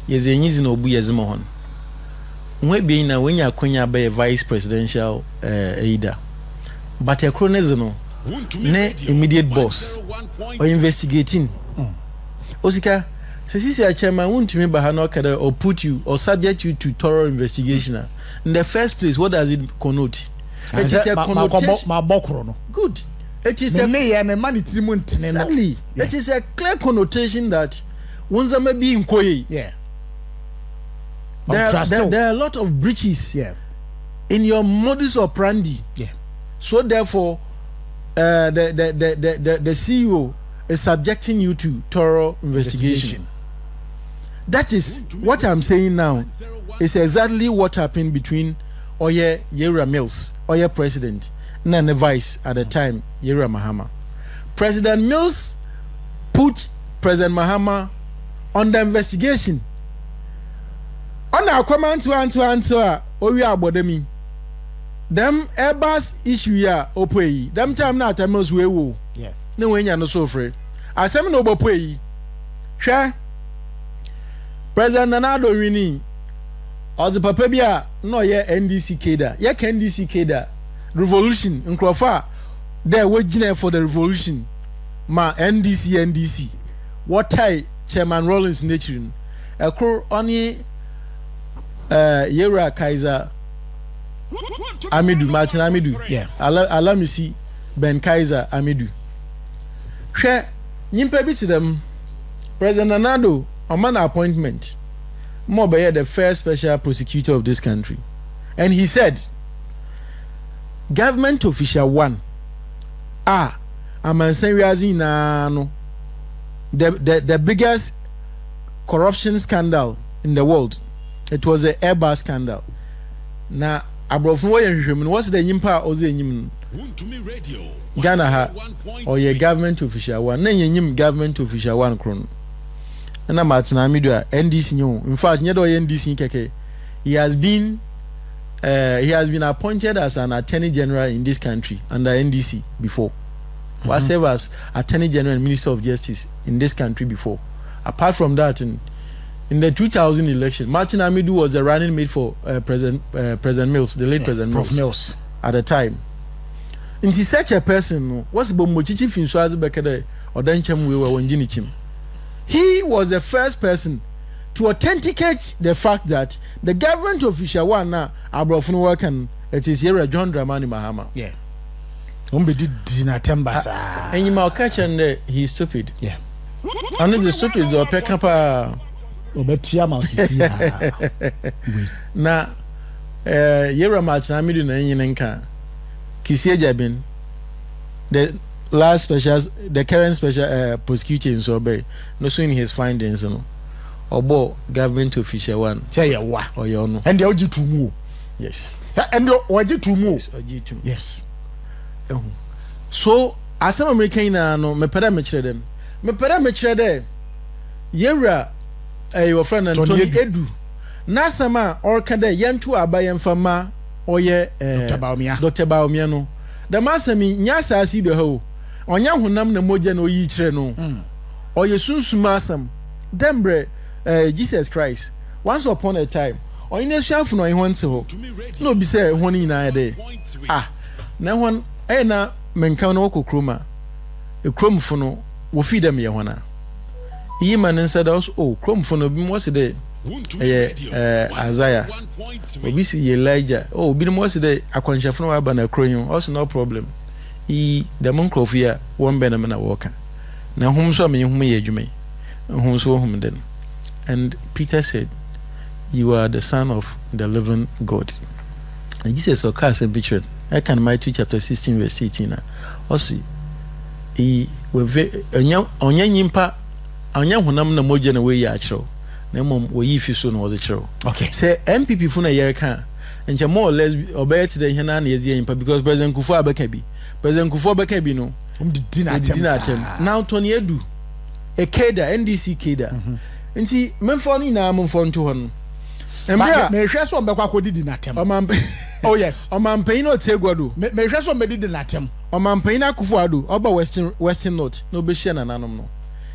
Yeze nyizi no obu yeze mo hon. Nwe bien na wenya akonya be vice presidential leader. But a chronism ne immediate boss or investigating. Osika, says a chairman won't me bahano or put you or subject you to thorough investigation. In the first place, what does it connote? It is a connotation. Good. It is exactly. It is a clear connotation that once may be in Koye. Yeah. There are a lot of breaches in your modus operandi. Yeah. So therefore, the CEO is subjecting you to thorough investigation. That is what I'm saying now. Is exactly what happened between Oye Yera Mills, Oye president, and the vice at the time, Yera Mahama. President Mills put President Mahama under investigation. On our command to answer, Oye Abodemi. Them Airbus issue ya opwe. Them time na atamos we wo. Yeah. No wenya no so free. Asem no opwe. Hwe. President Nanado wini. Ozi papa bia no ye NDC keda. Ye NDC keda. Revolution nkrofa there we gina for the revolution. Ma NDC. What tie Chairman Rollins nature. Ekro oni Yera Kaiser Martin Amidu. Yeah. Allow me see Ben Kaiser Amidu. Share nyimpa bi to them. President Nanado on an appointment. More by the first special prosecutor of this country. And he said, government official 1. I'm saying no. The biggest corruption scandal in the world. It was the Airbus scandal. Now abrofo wo yehwehwem no what's the nyimpa oze enyim Ghana ha or your government official 1 na yenyim government official 1 kron na Martin Amidu NDC nyo. In fact, nyedo NDC keke. He has been appointed as an attorney general in this country under NDC before. Was served as attorney general and minister of justice in this country before. Apart from that, in the 2000 election, Martin Amidu was the running mate for President Mills, the late President Mills at the time. And he's such a person. What's about Mochichi Finswazi Bekede or Denchem we were Wanjinichim? He was the first person to authenticate the fact that the government official one now Abrofunu working it is here John Dramani Mahama. Yeah. Did Dinatembasa. And you might catch and he's stupid. Yeah. And the stupid or Pekapa Obetiama na Yera Martin Amidu na Yenenka Kisie Jabin the current special prosecutor in Sobe no soon his findings no obo government official one say ya wa or you know and the oji to mu yes and the oji to mu yes so as American na no me peda me kire dem Yera your friend Anthony Edu na sama or kada yentu abayen fama oye Dr. Baumia no the masami nya saasi do ho onya honam na moja na oyi kire no oye sunsuma asam dembre Jesus Christ once upon a time oyine suafo no ehonte ho no bi say ehoni na de na hon na menka no kokroma ekromfo no wo feed them ye hona yi man said also kromfo no bi mo se de Isaiah obi si Elijah bi mo se de akwanshafo no aba na kronyo also no problem the monkrofia won be na na worker na hom so me hom ye adwuma hom so hom den. And Peter said, you are the son of the living God. And Jesus so cast a picture. I can Matthew chapter 16 verse 18. Also, he we onya nyimpa onya honam na moja na we ya chiro. Na mom we yi fi so no was chiro. Okay. Say MPP fu na yereka and more or less obey to the hena na yezi nyimpa because President Kufuor abeka bi no. Now Tony Edu a Keda NDC Keda. Nti memfo ni na memfo nto ho no embra me hwe so mbekwa kodi di natem oh yes omampan no tegwado me hwe so mbedi di natem omampan akufuado oba western north no be share nananom no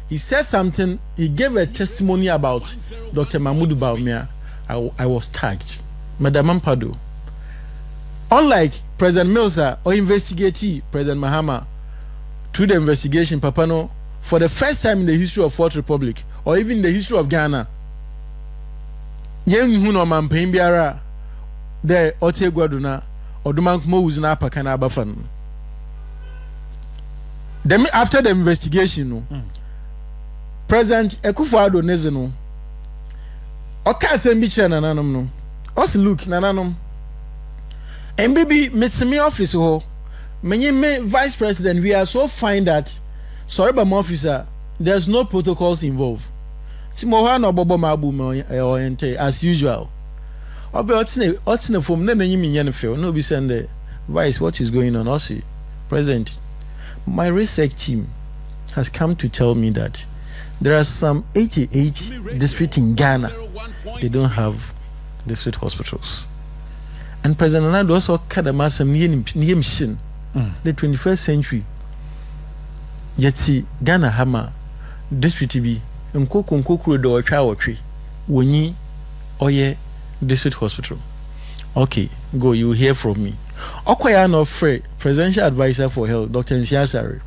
he said something he gave a testimony about Dr. Mahmoud Baumia. I was tagged Madam Ampado unlike President Mills or investigatee President Mahama through the investigation papa no for the first time in the history of Fourth Republic or even the history of Ghana yen hu no mampem biara de otegwaduna odumankmo wuzina apaka na abafan them after the investigation no President Akufo-Addo neze no oka asem bi kire nananom no os look nananom MBB mitsimi office ho menye me vice president we are so fine that sorry but my officer there's no protocols involved Timoha no bobo mabu me as usual obe otine from na nyimi nya no feel no be send vice what is going on also president my research team has come to tell me that there are some 88 districts in Ghana they don't have district hospitals and President Nana also kadama some mission the 21st century yeti Ghana hama district bi nkokuru do otwa wonyi oye district hospital okay go you hear from me okoya no free presidential advisor for health Dr. Nsiasare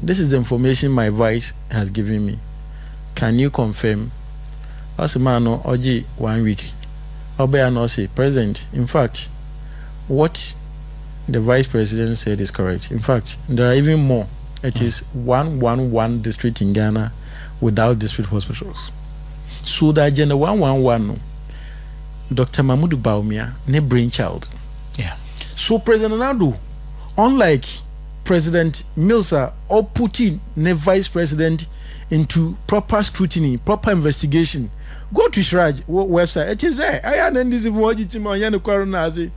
this is the information my vice has given me can you confirm asemano oji 1 week obeya no say president in fact what the vice president said is correct. In fact, there are even more. It is 111 district in Ghana without district hospitals. So that agenda 111, Dr. Mahmoud Baumia, ne brainchild. Yeah. So President Nadu, unlike President Milsa or Putin, ne vice president into proper scrutiny, proper investigation. Go to Shraj website. It is there. I am NDC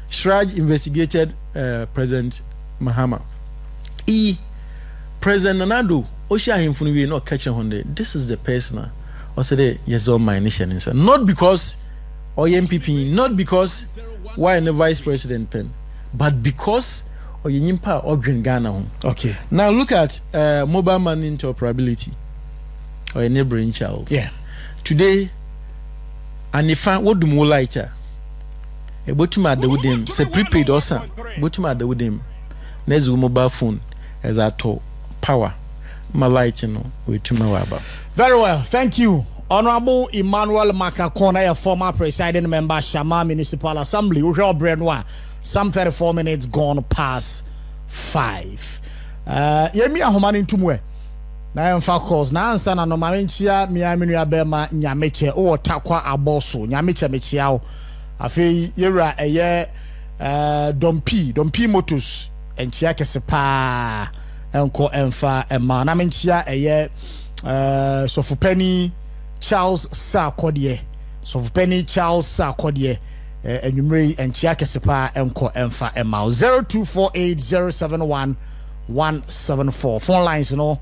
Shraj investigated President Mahama. President Nadu Osha him from we not catching Honda. This is the person. I said, yes, all my nation. Not because or MPP, not because why the vice president pen, but because or Yimpa or Green Ghana. Okay. Now look at mobile money interoperability or a neighboring child. Yeah. Today, and if I would do more lighter, a bottom at the with him, say prepaid or some, bottom at the with him, next mobile phone as I told power. My light, you know, with my waba. Very well, thank you. Honorable Emmanuel Makakona, a former presiding member, Shama Municipal Assembly, we have Brenois, some 34 minutes gone past 5. Yemi ahomani ntumwe. Na yemfa calls na ansa na no mawenchia miaminu ya bema nyameche o takwa aboso nyameche mechiao afei yewra eye dompi motos enchia kese pa enko emfa ema na menchia eye Sofupeni Charles Sarkodie Sofupeni Charles Sarkodie enumere enchia kese pa enko emfa ema 0248071174 phone lines no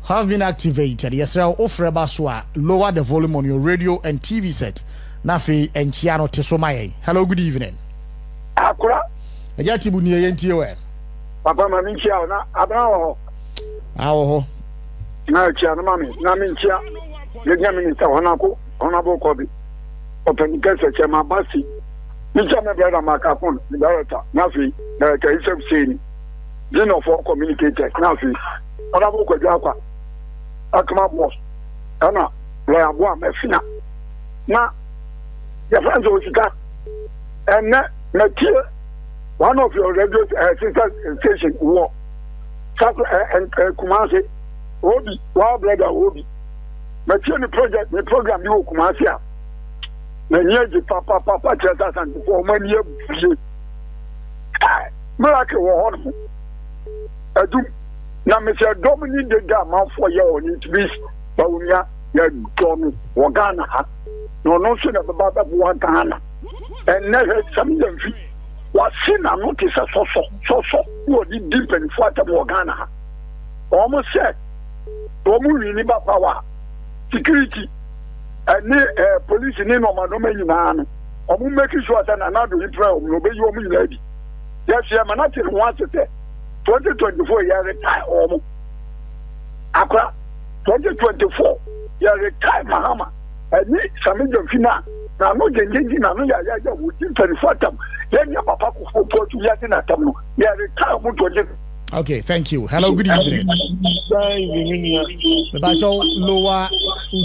have been activated. Yes, sir. Offer baswa lower the volume on your radio and TV set. Nafi and Chiano Tesomaye. Hello, good evening. Akura. Ajati buniye yenti we. Papa mami chia na abrawo. Awo. Na chia na mami na mi chia. Yenya minister honako honabo kobi. Open kese chema basi. Mi chia me brother makafon the director. Nafi director isem saying. Dino for communicated. Nafi. Honabo kobi akwa. Akama boss ana lawyer boy mefina na your friends osika and na one of your radio sister station war and Kumasi Obi our brother Obi metie the project the program you Kumasi a na nyeji papa chesa san for money e miracle wo hono adu na Mr. Dominic de Gama for your need to be Baunia, your Tommy, Wagana, no notion of about Wagana, and never some of them was seen a notice of so, who did deep and flat of Wagana. Almost said, Omuri Niba Power, security, and police in Oman, Omu making sure that another Israel will obey your lady. Yes, Yamanati wants to say. 2024 year retire omo akwa 2024 year retire mahama ani samijo fina na no gengengi na no ya wuti 24 tam yenya papa ko foto tu ya na tam no year retire mo 20. Okay, thank you. Hello, good evening. The battle lower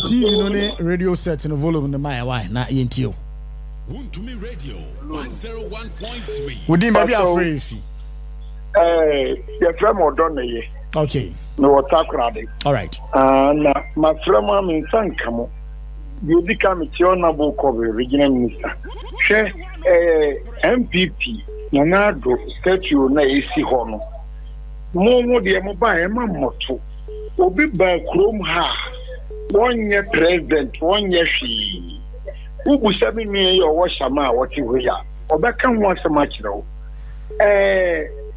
TV no ne radio set no volume no my why na yentio. Wuntumi radio 101.3. Wodi maybe afraid fi. Your friend or done ye. Okay. No takrade. All right. Na my friend in Sankamo. You become a honorable cover regional minister. Share MPP Nanado statue na AC hono. Momo de mobile moto. Obi ba krom ha. 1 year president, 1 year she. Ubu 7 million or washama what you hear. Obeka won so much though.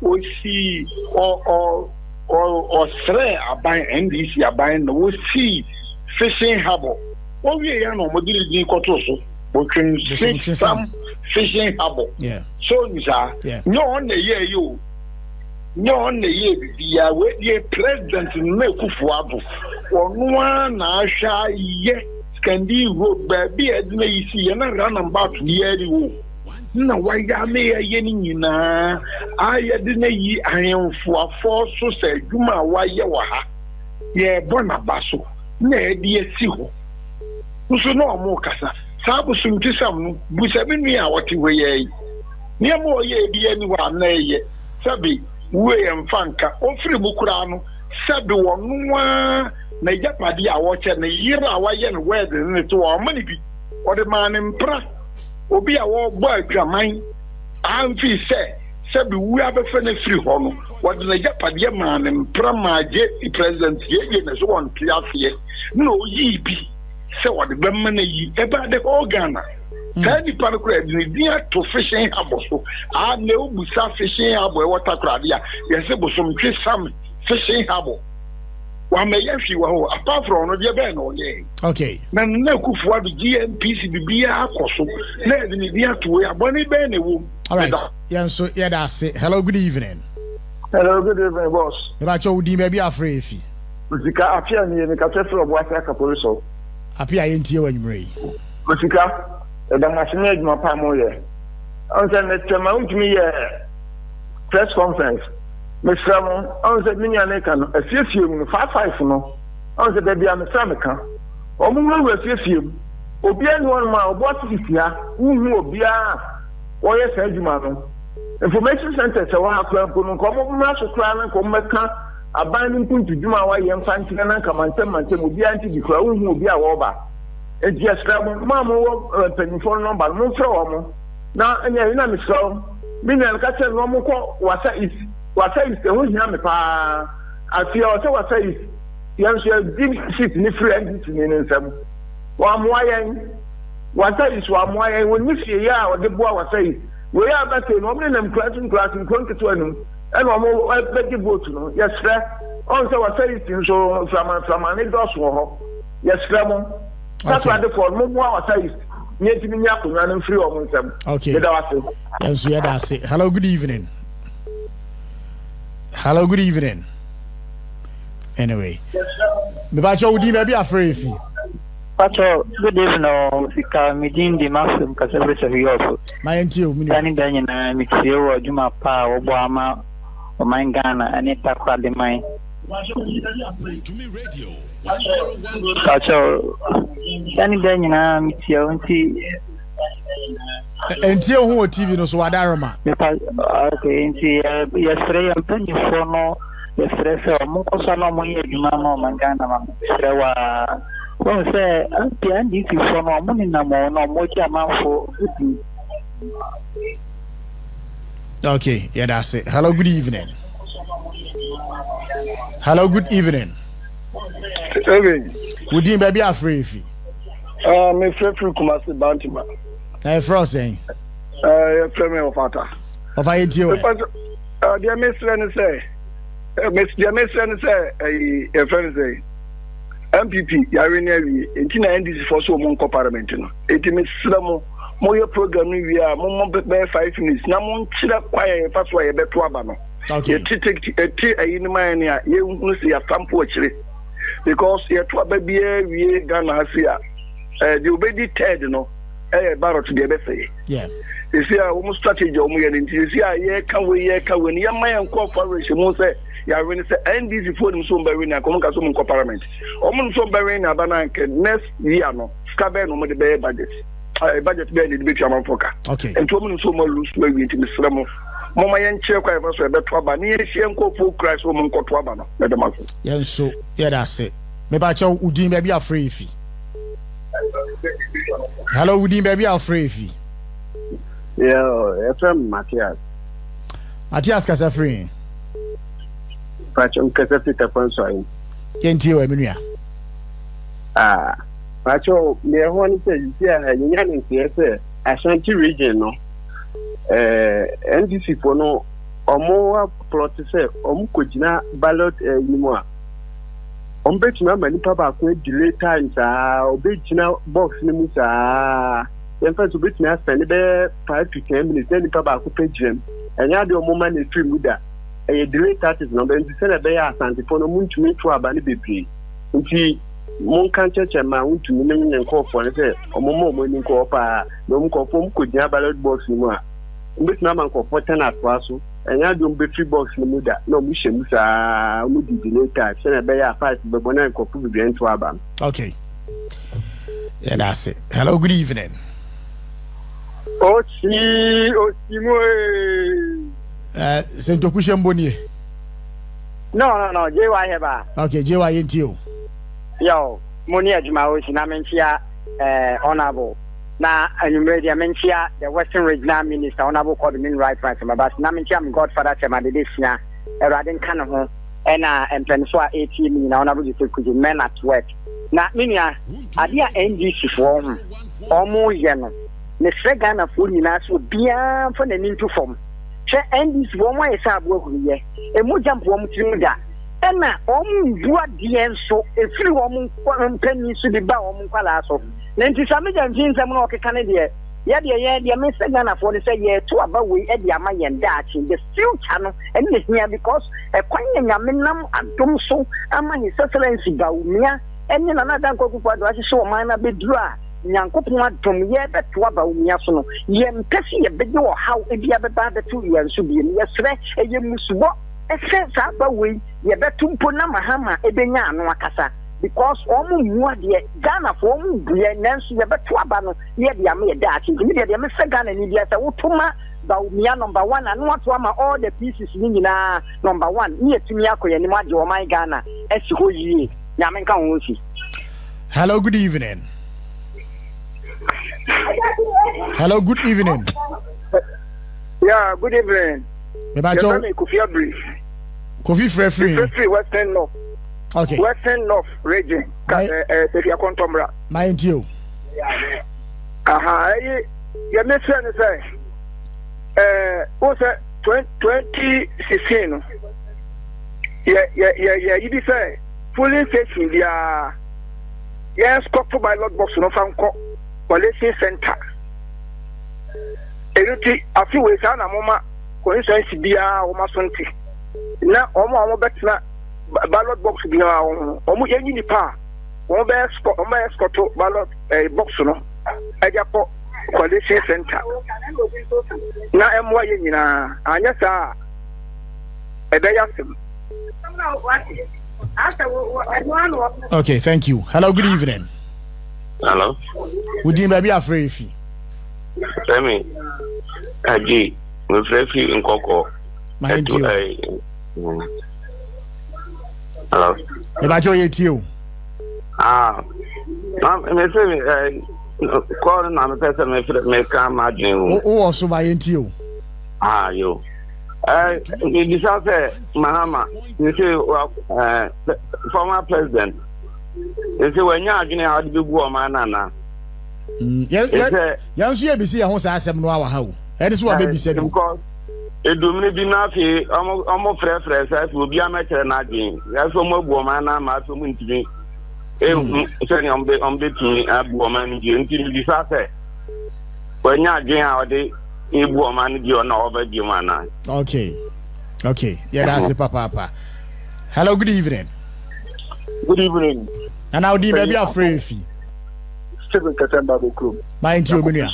We see or three aban NDC aban we see fishing harbour. What we are no model in Kotoso, we can see some fishing harbour. Yeah. So no on the year you. No on the year the president Mekufuabu or one Asha ye can be road baby as may see and run about the year. Na waya me yeni na aya de na yi ahemfo afo so se dwuma waya wa ha ye bona baso na e de esi ho so no mo kasa sabu suntisam no busabi ni a woti we ye ni mo ye bi ani wa na ye sabi we mfanka ofiri bukura no sabi wonu a na japade a wo che na yira wa ye no we de ne to o mani bi o de man mpra obi a wo gbo adwaman amfi se bi wu abefa na free ho no wo de na japade man mpra maje president ye na so won tiafe no yi bi se wo de bemma na yi e ba de organa tani pan kura de dia to fishing aboso a na obusa fishing abo e water kura dia ye se bosom twe sam fishing abo Wa me yefi wa ho apart from no de be no ye. Okay. Na Kufuor the GNPC bibia akoso. Na de ni bia to we aboni be na wo. All right. Yeah, so yeah, that's it. Hello, good evening. Hello, good evening, boss. About your udi maybe afraid if you. Musika afia ni me ka tefro obo asa ka police. Apia yentie wanwumre. Musika e da machine adwuma pa mo ye. On say me tema untimi ye press conference. Mr. On say me nya ka no afiefiam no 55 no. On say da bia me sa me ka. Omo we afiefiam. Obi ani won ma obo atifia. Uhu obi a oye sa adwuma no. Information center say wa akwa ko no ko mo ma so kra na ko meka aban ni puntu dwuma wa ye mfa ntina na kamantem obi anti di kra uhu obi a wo ba. Extra ma mo penifon number mo fre wo mo. Na anya ina me so me na ka tell no mo ko wasa is ho hia me pa afia o se wasa is yan so big shit ni friend ni nsam wa mo ayen wasa is wa mo ayen woni fie ya o de boa wasa is we ya ba te no me na class konketo anum e no mo be vote no yes sir on se wasa is so from ani dos wo ho yes sir mo that's why the for mo wasa is okay. Yes, yeah, that's it. Hello, good evening. Hello, good evening. Anyway, me bacho udi maybe afraid. Pacho, good evening. Sika midin di masum kasabri sa hiyo. Mayentio mini. Tani danya na mixio wa juma pa obo ama o mangana anita kwa de mai. Pacho, tani danya na mixio nti Entie ho TV no so wadarama. Okay, nti yesterday am for no yesterday so mo ko sa no mo ye juma no mangana ma yesterday wa say anti NDC for no mo ni na mo no mo cha manfo. Okay, yeah, that's it. Hello, good evening. Hello, good evening. Would you baby afraid if you? Me free Kumasi Bantima. Hey, Frosting. Premier of Ata. Of I do. Dear Miss Lenny say, Dear Miss Lenny say, a friend say, MPP, Yarini, and Tina NDC for so mon parliament. It Miss Slamo, more program we are more 5 minutes. Namon chilla quiet, that's why I bet Wabano. Okay. Take a tea in my area, you will see a sample actually. Because you're to a baby, we Ghana here. The obedi Ted, you know. Barrot to the say. Yeah. You see, almost strategy on me, and you see, I can we when you my cooperation, most say, you are really say, and this is for them soon by winning a Comcasum Parliament. Almost so by winning a banana next year, no, Scaben on the bay budget. Budget bed in the big amount for okay. And 2 minutes so more loose way into the Slamo. Mama and chair quite was a better one, near she and co full Christ woman called Wabana. Yeah, so, yeah, that's it. Maybe I told Udi maybe a free fee. Hello, Udi baby afraid. Yeah, As3m Matthias. Matthias Kasafri. Pacho Kasafri Taponso. Kentio Emilia. Pacho, me one says, yeah, you Ashanti region, no. NDC for no, or more plot to say, Kujina ballot anymore. Ombetina mani papa ko delay times obetina box ni mu sa en fa obetina spend be 5 to 10 minutes then papa ko pagem enya de omo man stream mu da e delay tactics no be nti se na be ya Asante for no muntumi to aba ne bebre nti mon kan cheche ma muntumi ne nyen ko for ne se omo mo ni ko pa no mu ko fo mu ko dia ballot box ni mu a obetina man ko for 10 atwa so enya do battery box ni mu da no mu shemu sa mu di delay se na be ya 5 be bona ko pu bi ento aba. Okay, yeah, that's it. Hello, good evening. Ochi mo Sento Kushemboni. No, JY heba. Okay, JY into yo moni adwuma o na mentia honorable na anumredia mentia the Western Regional Minister honorable called Min Right but na mentia am godfather tema de desia eradin kan ho ena empenso a 18 na honorable you could men at work na minia adia NDC for omo ye no ne frega na for nyina so bia for na nintu form che NDC wo mo yesa abo ahuriye emu jampo wo mutimu da ɛna ɔmo bua deɛ nso efiri ɔmo mpanyin so de ba ɔmo nkwalaa so na nti sɛ megya mfinsɛm na ɔkeka ne deɛ yɛdeɛ mesɛ Ghanafoɔ no sɛ yɛto aba wei de ama yɛn daakye the future no ɛne ne hia because ɛkwan yɛ nyame nam adom so ama His Excellency Bawumia ɛne Nana Dankwa Akufo-Addo ahyehyɛ ɔman no abɛduru a Nyankopɔn adom yɛbɛto aba Bawumia so no yɛmpɛ sɛ yɛbɛgye ɔhaw ebi abɛba abɛto yɛn so biem yɛsrɛ ɛyɛ musubɔ ɛsɛ saa aba wei yɛbɛto mpo na mahama ɛbɛnya ano akasa because ɔmo mua deɛ Ghana for ɔmo buɛ nanso yɛbɛto aba no yɛde ama yɛda akyi nti deɛ mesɛ Ghana ni deɛ sɛ wotoma Bawumia number 1 and what ama all the pieces ni nyinaa number 1 ni yɛtumi akɔ yɛn mu agye ɔman Ghana ɛsi hɔ yie nyame nka ho si. Hello, good evening. Hello, good evening. Yeah, good evening. Kofi Free Western North. Okay. Western North region. My intio. Your mission is what's that 2016? Yeah, you say fully facing the yes, copper by lot box no fan police center. A few ways on a moment, coincidence be our masonti. Now, almost better ballot box be our almost any pa. One best ballot box no. I got coalition center. Now, I'm waiting in a yes, a day after. Okay, thank you. Hello, good evening. Hello. Would you be afraid if you? Tell me, Aji, we're free in Coco. My dear. Hello. If I join you. I'm calling on a person may come at you. Oh, also by you. You. This is Mahama, you see, former president. You see, when you're going to do woman, Young CBC, I want to ask them now how. That is what baby said. Because it do me be nothing, almost fresh, will be a matter of nothing. That's a more woman, I'm also going to be. Saying on the a woman, you disaster. When you're getting out the woman, you're not over the man. Okay. Yeah, that's the papa. Hello, good evening. Good evening. And now, dear baby, afraid if you. Stephen Katemba Bokrum. My intio Minia.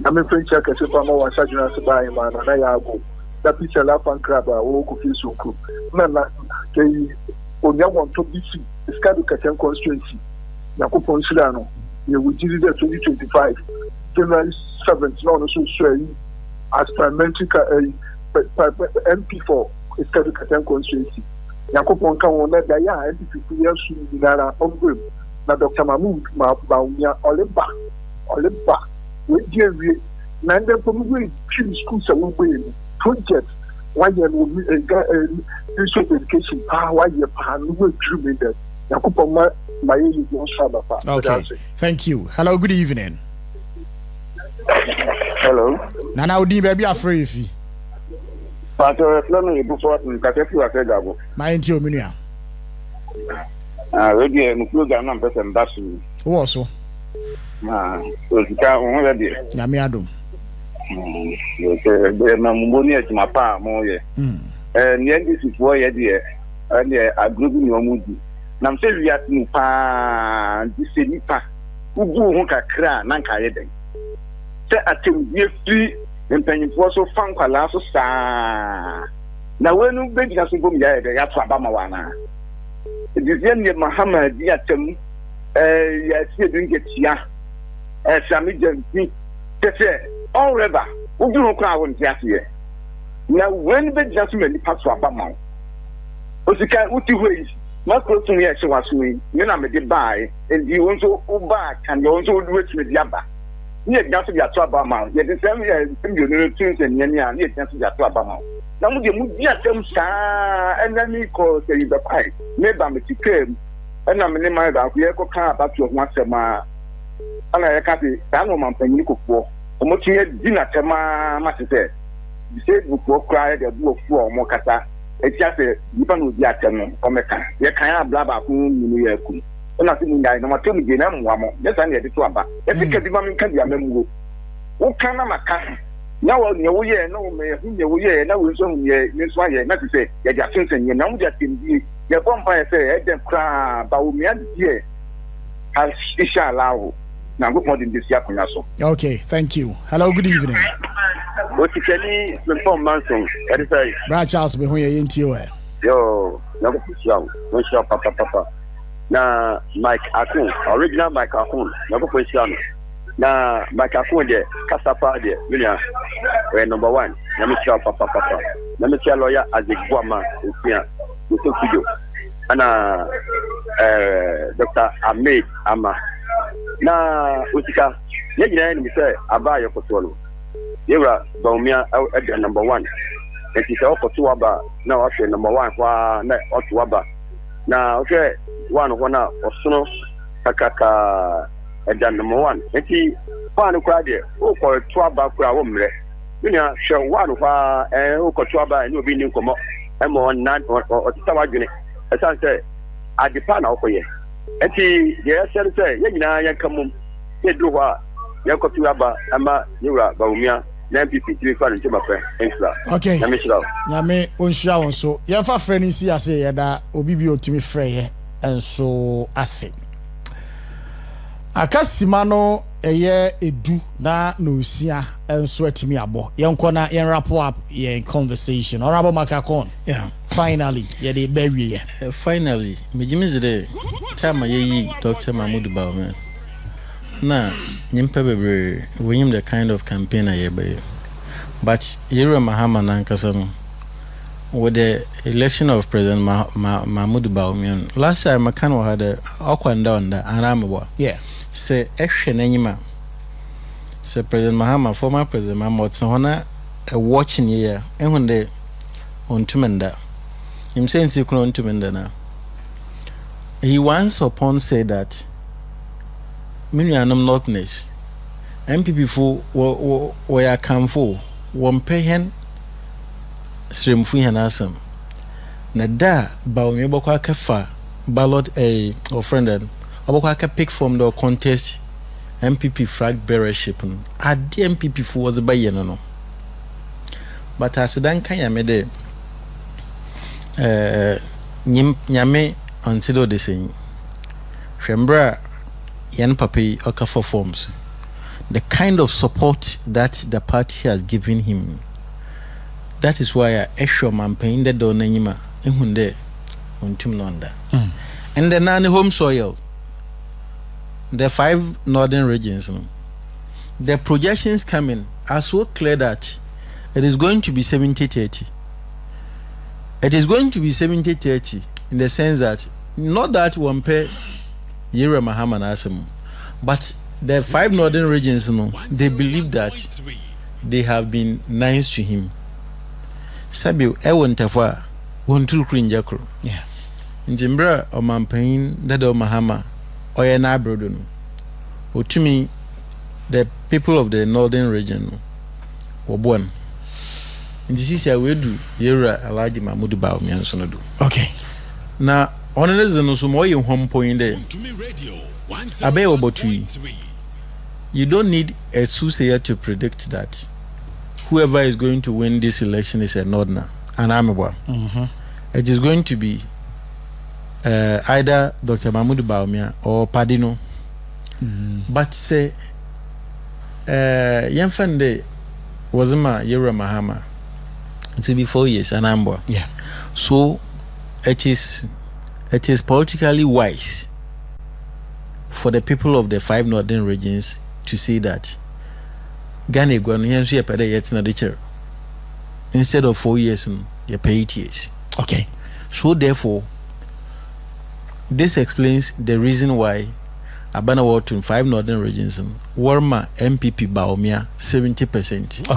I'm a French check as if I'm a sergeant to buy man, and I go. That picture laugh and crab, I will feel so cool. Nana, they only want to be seen. The Scadu Katem constituency. Nakupon Silano. You will do the 2025. January 7th, no, so swearing as parliamentary MP for Scadu Katem constituency. Nakupon can one that they are MP for years in Nara on na Dr. Mahmoud Bawumia Olimba we give nanda from schools away project 1 year basic education 1 year no dream that yakupoma my okay, thank you. Hello, good evening. Hello. Nana Odi baby afraid if you. Pastor Fleming before Katefu Asegago. My intio Minia. Radio program na person basu wo so o sika won re de nyame adom be na mboni e ma pa mo ye ni NDC fo ye de e agrubu ni omudi na mse wiat ni pa di se ni pa ugu ho kakra na nka ye den se atem die free empanyimfo so fankwala so saa na wenu bejina so bom ya de ya to aba ma wana Diziani Muhammad Yatem, see doing get ya, Sami Jensi, all river, who do not cry on Jassier. Now, when the gentleman pass for Bama, Osika Uti ways, must go to me as was me, you know, made it buy, and you also back and you also do it with Yaba. Yet, just to get to Abama, yet the same year, you know, tunes and Yanya, yet just to get to Abama. Now, you move and then he calls the pie. Maybe I'm a chicken, and I'm in my dog. We echo car about your once a ma. And I can't be Danoman Penico for. And what you had dinner, Tama, Master said. You said, before cry, the book for Mocata. it's just a even with the atom or mecha. You can't blab up New Year. Nothing that no matter me, I'm one. Yes, I need to about. Every woman can be a member. What can I make? Now, no year, no, no year, no, we don't hear this one. Not to say, you're just thinking, you know, just in the your vampire say, them cry, but we had here. As Ishalao. Now, good morning, this year. Okay, thank you. Hello, good evening. What you can inform Manson, that is right. Brad Charles, be when you're into you. Yo, no, no, papa. Na Mike Akun, original Mike Akun, no question. Na Mike Akun de Kasapa de, we number 1. Let me tell papa. Let me tell lawyer as a guama here. We took video. Ana Dr. Ahmed Ama. Na Utika, ye say Abaya Kotolo. Yera Baumia at number 1. And she said, Okotuaba, now after number 1, na Otuaba. Na okay, one or sono Takaka at number 1. And she found crowd there, oh, for a Tuaba Krawumre. Show one of our Okotuaba and you'll be new come up. I'm on 9 or Tawaguni. As I say, I depend on you. And she, yes, say, you come, you do what, Yakotuaba, Ama, Yura, Baumia. Okay. Yame unshaw so. Yafa friend is here say that obibi otimi frey and so ase. Akasimano eye edu na no sia and so etimi abo. Yenko na yen wrap up yen conversation. Honorable Makakon. Yeah. Finally, ye dey bury. Finally, me jimi zede time ye Dr. Mahmoud Bauman. Na nyimpa bebre we the kind of campaign I be. But Yera Mahama Nankasano with the election of President Mahmoud Bauman. Last time Makano had a up and down the Anamawa. Yeah. Say action anima. Say President Mahama, former President Mahmoud Sahona a watching year and when they on Tumenda. Him saying he couldn't Tumenda now. He once upon said that Minianum notness. MPP for where I come for. One payhen stream free and awesome. Na Baumia Boka Kafa ballot a or friend Aboka pick from the contest MPP flag bearership. At the MPP for was by no. But as Dan Kaya made Nyame until the same. Shembra Yan Papi Okafor forms. The kind of support that the party has given him. That is why I assure campaign the donanima in Hunde on Timnonda. And the Nani home soil, the 5 northern regions, the projections coming are so clear that it is going to be 70-30. It is going to be 70-30 in the sense that not that one pair Yera Mahaman Asem, but the 5 northern regions, they believe that they have been nice to him. Sabi, I want to far one to Queen Jacro. Yeah. In Zimbra or Mampain, Dado Mahama, or an Abrodon. Or to me, the people of the northern region were born. In this is we do, Yera Alaji Mahmoud Baumia and Sonodu. Okay. Now, on another no more you home point there. Abe Obotui. You don't need a soothsayer to predict that whoever is going to win this election is a Northerner, an Amaba. It is going to be either Dr. Mahmoud Baumia or Padino. But say, Yanfande was Yera Mahama. It will be 4 years, an Amba. Yeah. So it is politically wise for the people of the 5 northern regions to see that Ghana instead of 4 years, you pay 8 years. Okay. So therefore, this explains the reason why Abana Ward in 5 northern regions, Warma MPP Baumia 70%. Okay.